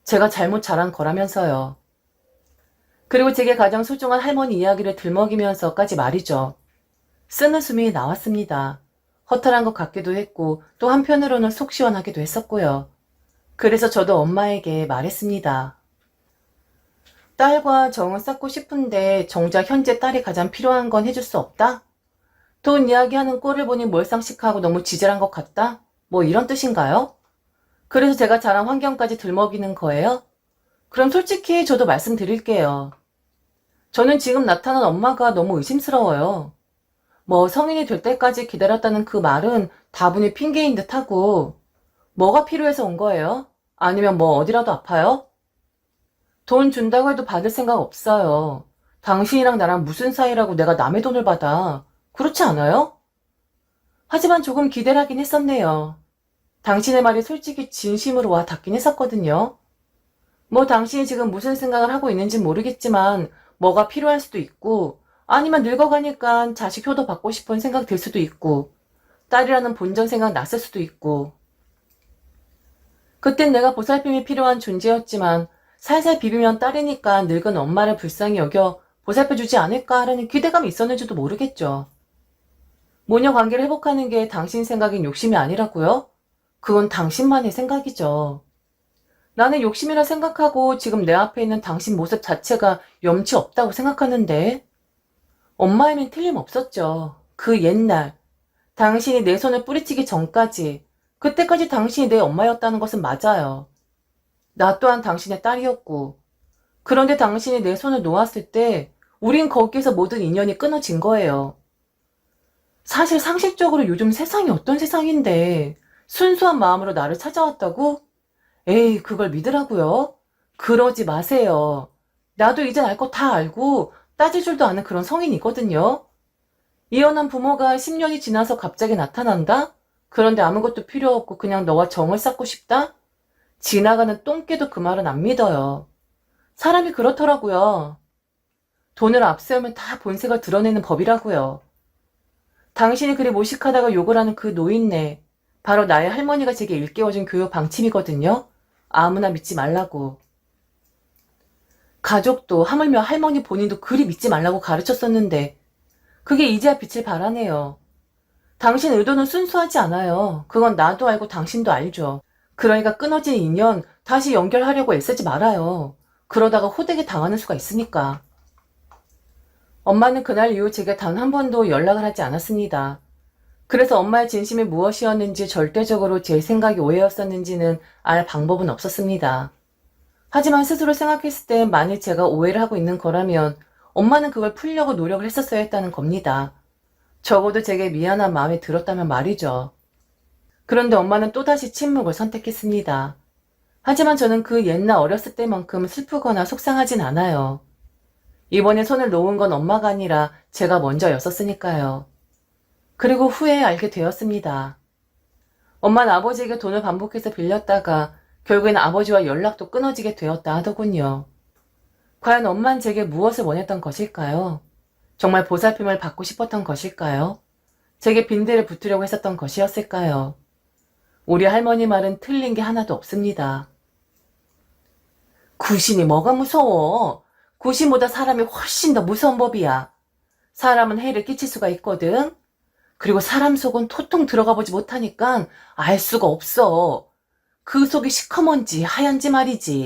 제가 잘못 잘한 거라면서요. 그리고 제게 가장 소중한 할머니 이야기를 들먹이면서까지 말이죠. 쓰는 숨이 나왔습니다. 허탈한 것 같기도 했고 또 한편으로는 속 시원하기도 했었고요. 그래서 저도 엄마에게 말했습니다. 딸과 정을 쌓고 싶은데 정작 현재 딸이 가장 필요한 건 해줄 수 없다? 돈 이야기하는 꼴을 보니 몰상식하고 너무 지질한 것 같다? 뭐 이런 뜻인가요? 그래서 제가 자란 환경까지 들먹이는 거예요? 그럼 솔직히 저도 말씀드릴게요. 저는 지금 나타난 엄마가 너무 의심스러워요. 뭐 성인이 될 때까지 기다렸다는 그 말은 다분히 핑계인 듯하고 뭐가 필요해서 온 거예요? 아니면 뭐 어디라도 아파요? 돈 준다고 해도 받을 생각 없어요. 당신이랑 나랑 무슨 사이라고 내가 남의 돈을 받아. 그렇지 않아요? 하지만 조금 기대를 하긴 했었네요. 당신의 말이 솔직히 진심으로 와 닿긴 했었거든요. 뭐 당신이 지금 무슨 생각을 하고 있는지 모르겠지만 뭐가 필요할 수도 있고 아니면 늙어가니까 자식 효도 받고 싶은 생각 들 수도 있고 딸이라는 본전 생각 났을 수도 있고 그땐 내가 보살핌이 필요한 존재였지만 살살 비비면 딸이니까 늙은 엄마를 불쌍히 여겨 보살펴주지 않을까 하는 기대감이 있었는지도 모르겠죠. 모녀 관계를 회복하는 게 당신 생각엔 욕심이 아니라고요? 그건 당신만의 생각이죠. 나는 욕심이라 생각하고 지금 내 앞에 있는 당신 모습 자체가 염치 없다고 생각하는데 엄마임엔 틀림없었죠. 그 옛날 당신이 내 손을 뿌리치기 전까지 그때까지 당신이 내 엄마였다는 것은 맞아요. 나 또한 당신의 딸이었고 그런데 당신이 내 손을 놓았을 때 우린 거기에서 모든 인연이 끊어진 거예요. 사실 상식적으로 요즘 세상이 어떤 세상인데 순수한 마음으로 나를 찾아왔다고? 에이, 그걸 믿으라고요? 그러지 마세요. 나도 이젠 알 거 다 알고 따질 줄도 아는 그런 성인이거든요. 이혼한 부모가 10년이 지나서 갑자기 나타난다? 그런데 아무것도 필요 없고 그냥 너와 정을 쌓고 싶다? 지나가는 똥개도 그 말은 안 믿어요. 사람이 그렇더라고요. 돈을 앞세우면 다 본색을 드러내는 법이라고요. 당신이 그리 모식하다가 욕을 하는 그 노인네, 바로 나의 할머니가 제게 일깨워준 교육 방침이거든요. 아무나 믿지 말라고. 가족도 하물며 할머니 본인도 그리 믿지 말라고 가르쳤었는데 그게 이제야 빛을 발하네요. 당신 의도는 순수하지 않아요. 그건 나도 알고 당신도 알죠. 그러니까 끊어진 인연 다시 연결하려고 애쓰지 말아요. 그러다가 호되게 당하는 수가 있으니까. 엄마는 그날 이후 제게 단 한 번도 연락을 하지 않았습니다. 그래서 엄마의 진심이 무엇이었는지 절대적으로 제 생각이 오해였었는지는 알 방법은 없었습니다. 하지만 스스로 생각했을 때 만일 제가 오해를 하고 있는 거라면 엄마는 그걸 풀려고 노력을 했었어야 했다는 겁니다. 적어도 제게 미안한 마음이 들었다면 말이죠. 그런데 엄마는 또다시 침묵을 선택했습니다. 하지만 저는 그 옛날 어렸을 때만큼 슬프거나 속상하진 않아요. 이번에 손을 놓은 건 엄마가 아니라 제가 먼저였었으니까요. 그리고 후에 알게 되었습니다. 엄마는 아버지에게 돈을 반복해서 빌렸다가 결국엔 아버지와 연락도 끊어지게 되었다 하더군요. 과연 엄마는 제게 무엇을 원했던 것일까요? 정말 보살핌을 받고 싶었던 것일까요? 제게 빈대를 붙으려고 했었던 것이었을까요? 우리 할머니 말은 틀린 게 하나도 없습니다. 구신이 뭐가 무서워? 구신보다 사람이 훨씬 더 무서운 법이야. 사람은 해를 끼칠 수가 있거든. 그리고 사람 속은 토통 들어가 보지 못하니까 알 수가 없어. 그 속이 시커먼지 하얀지 말이지.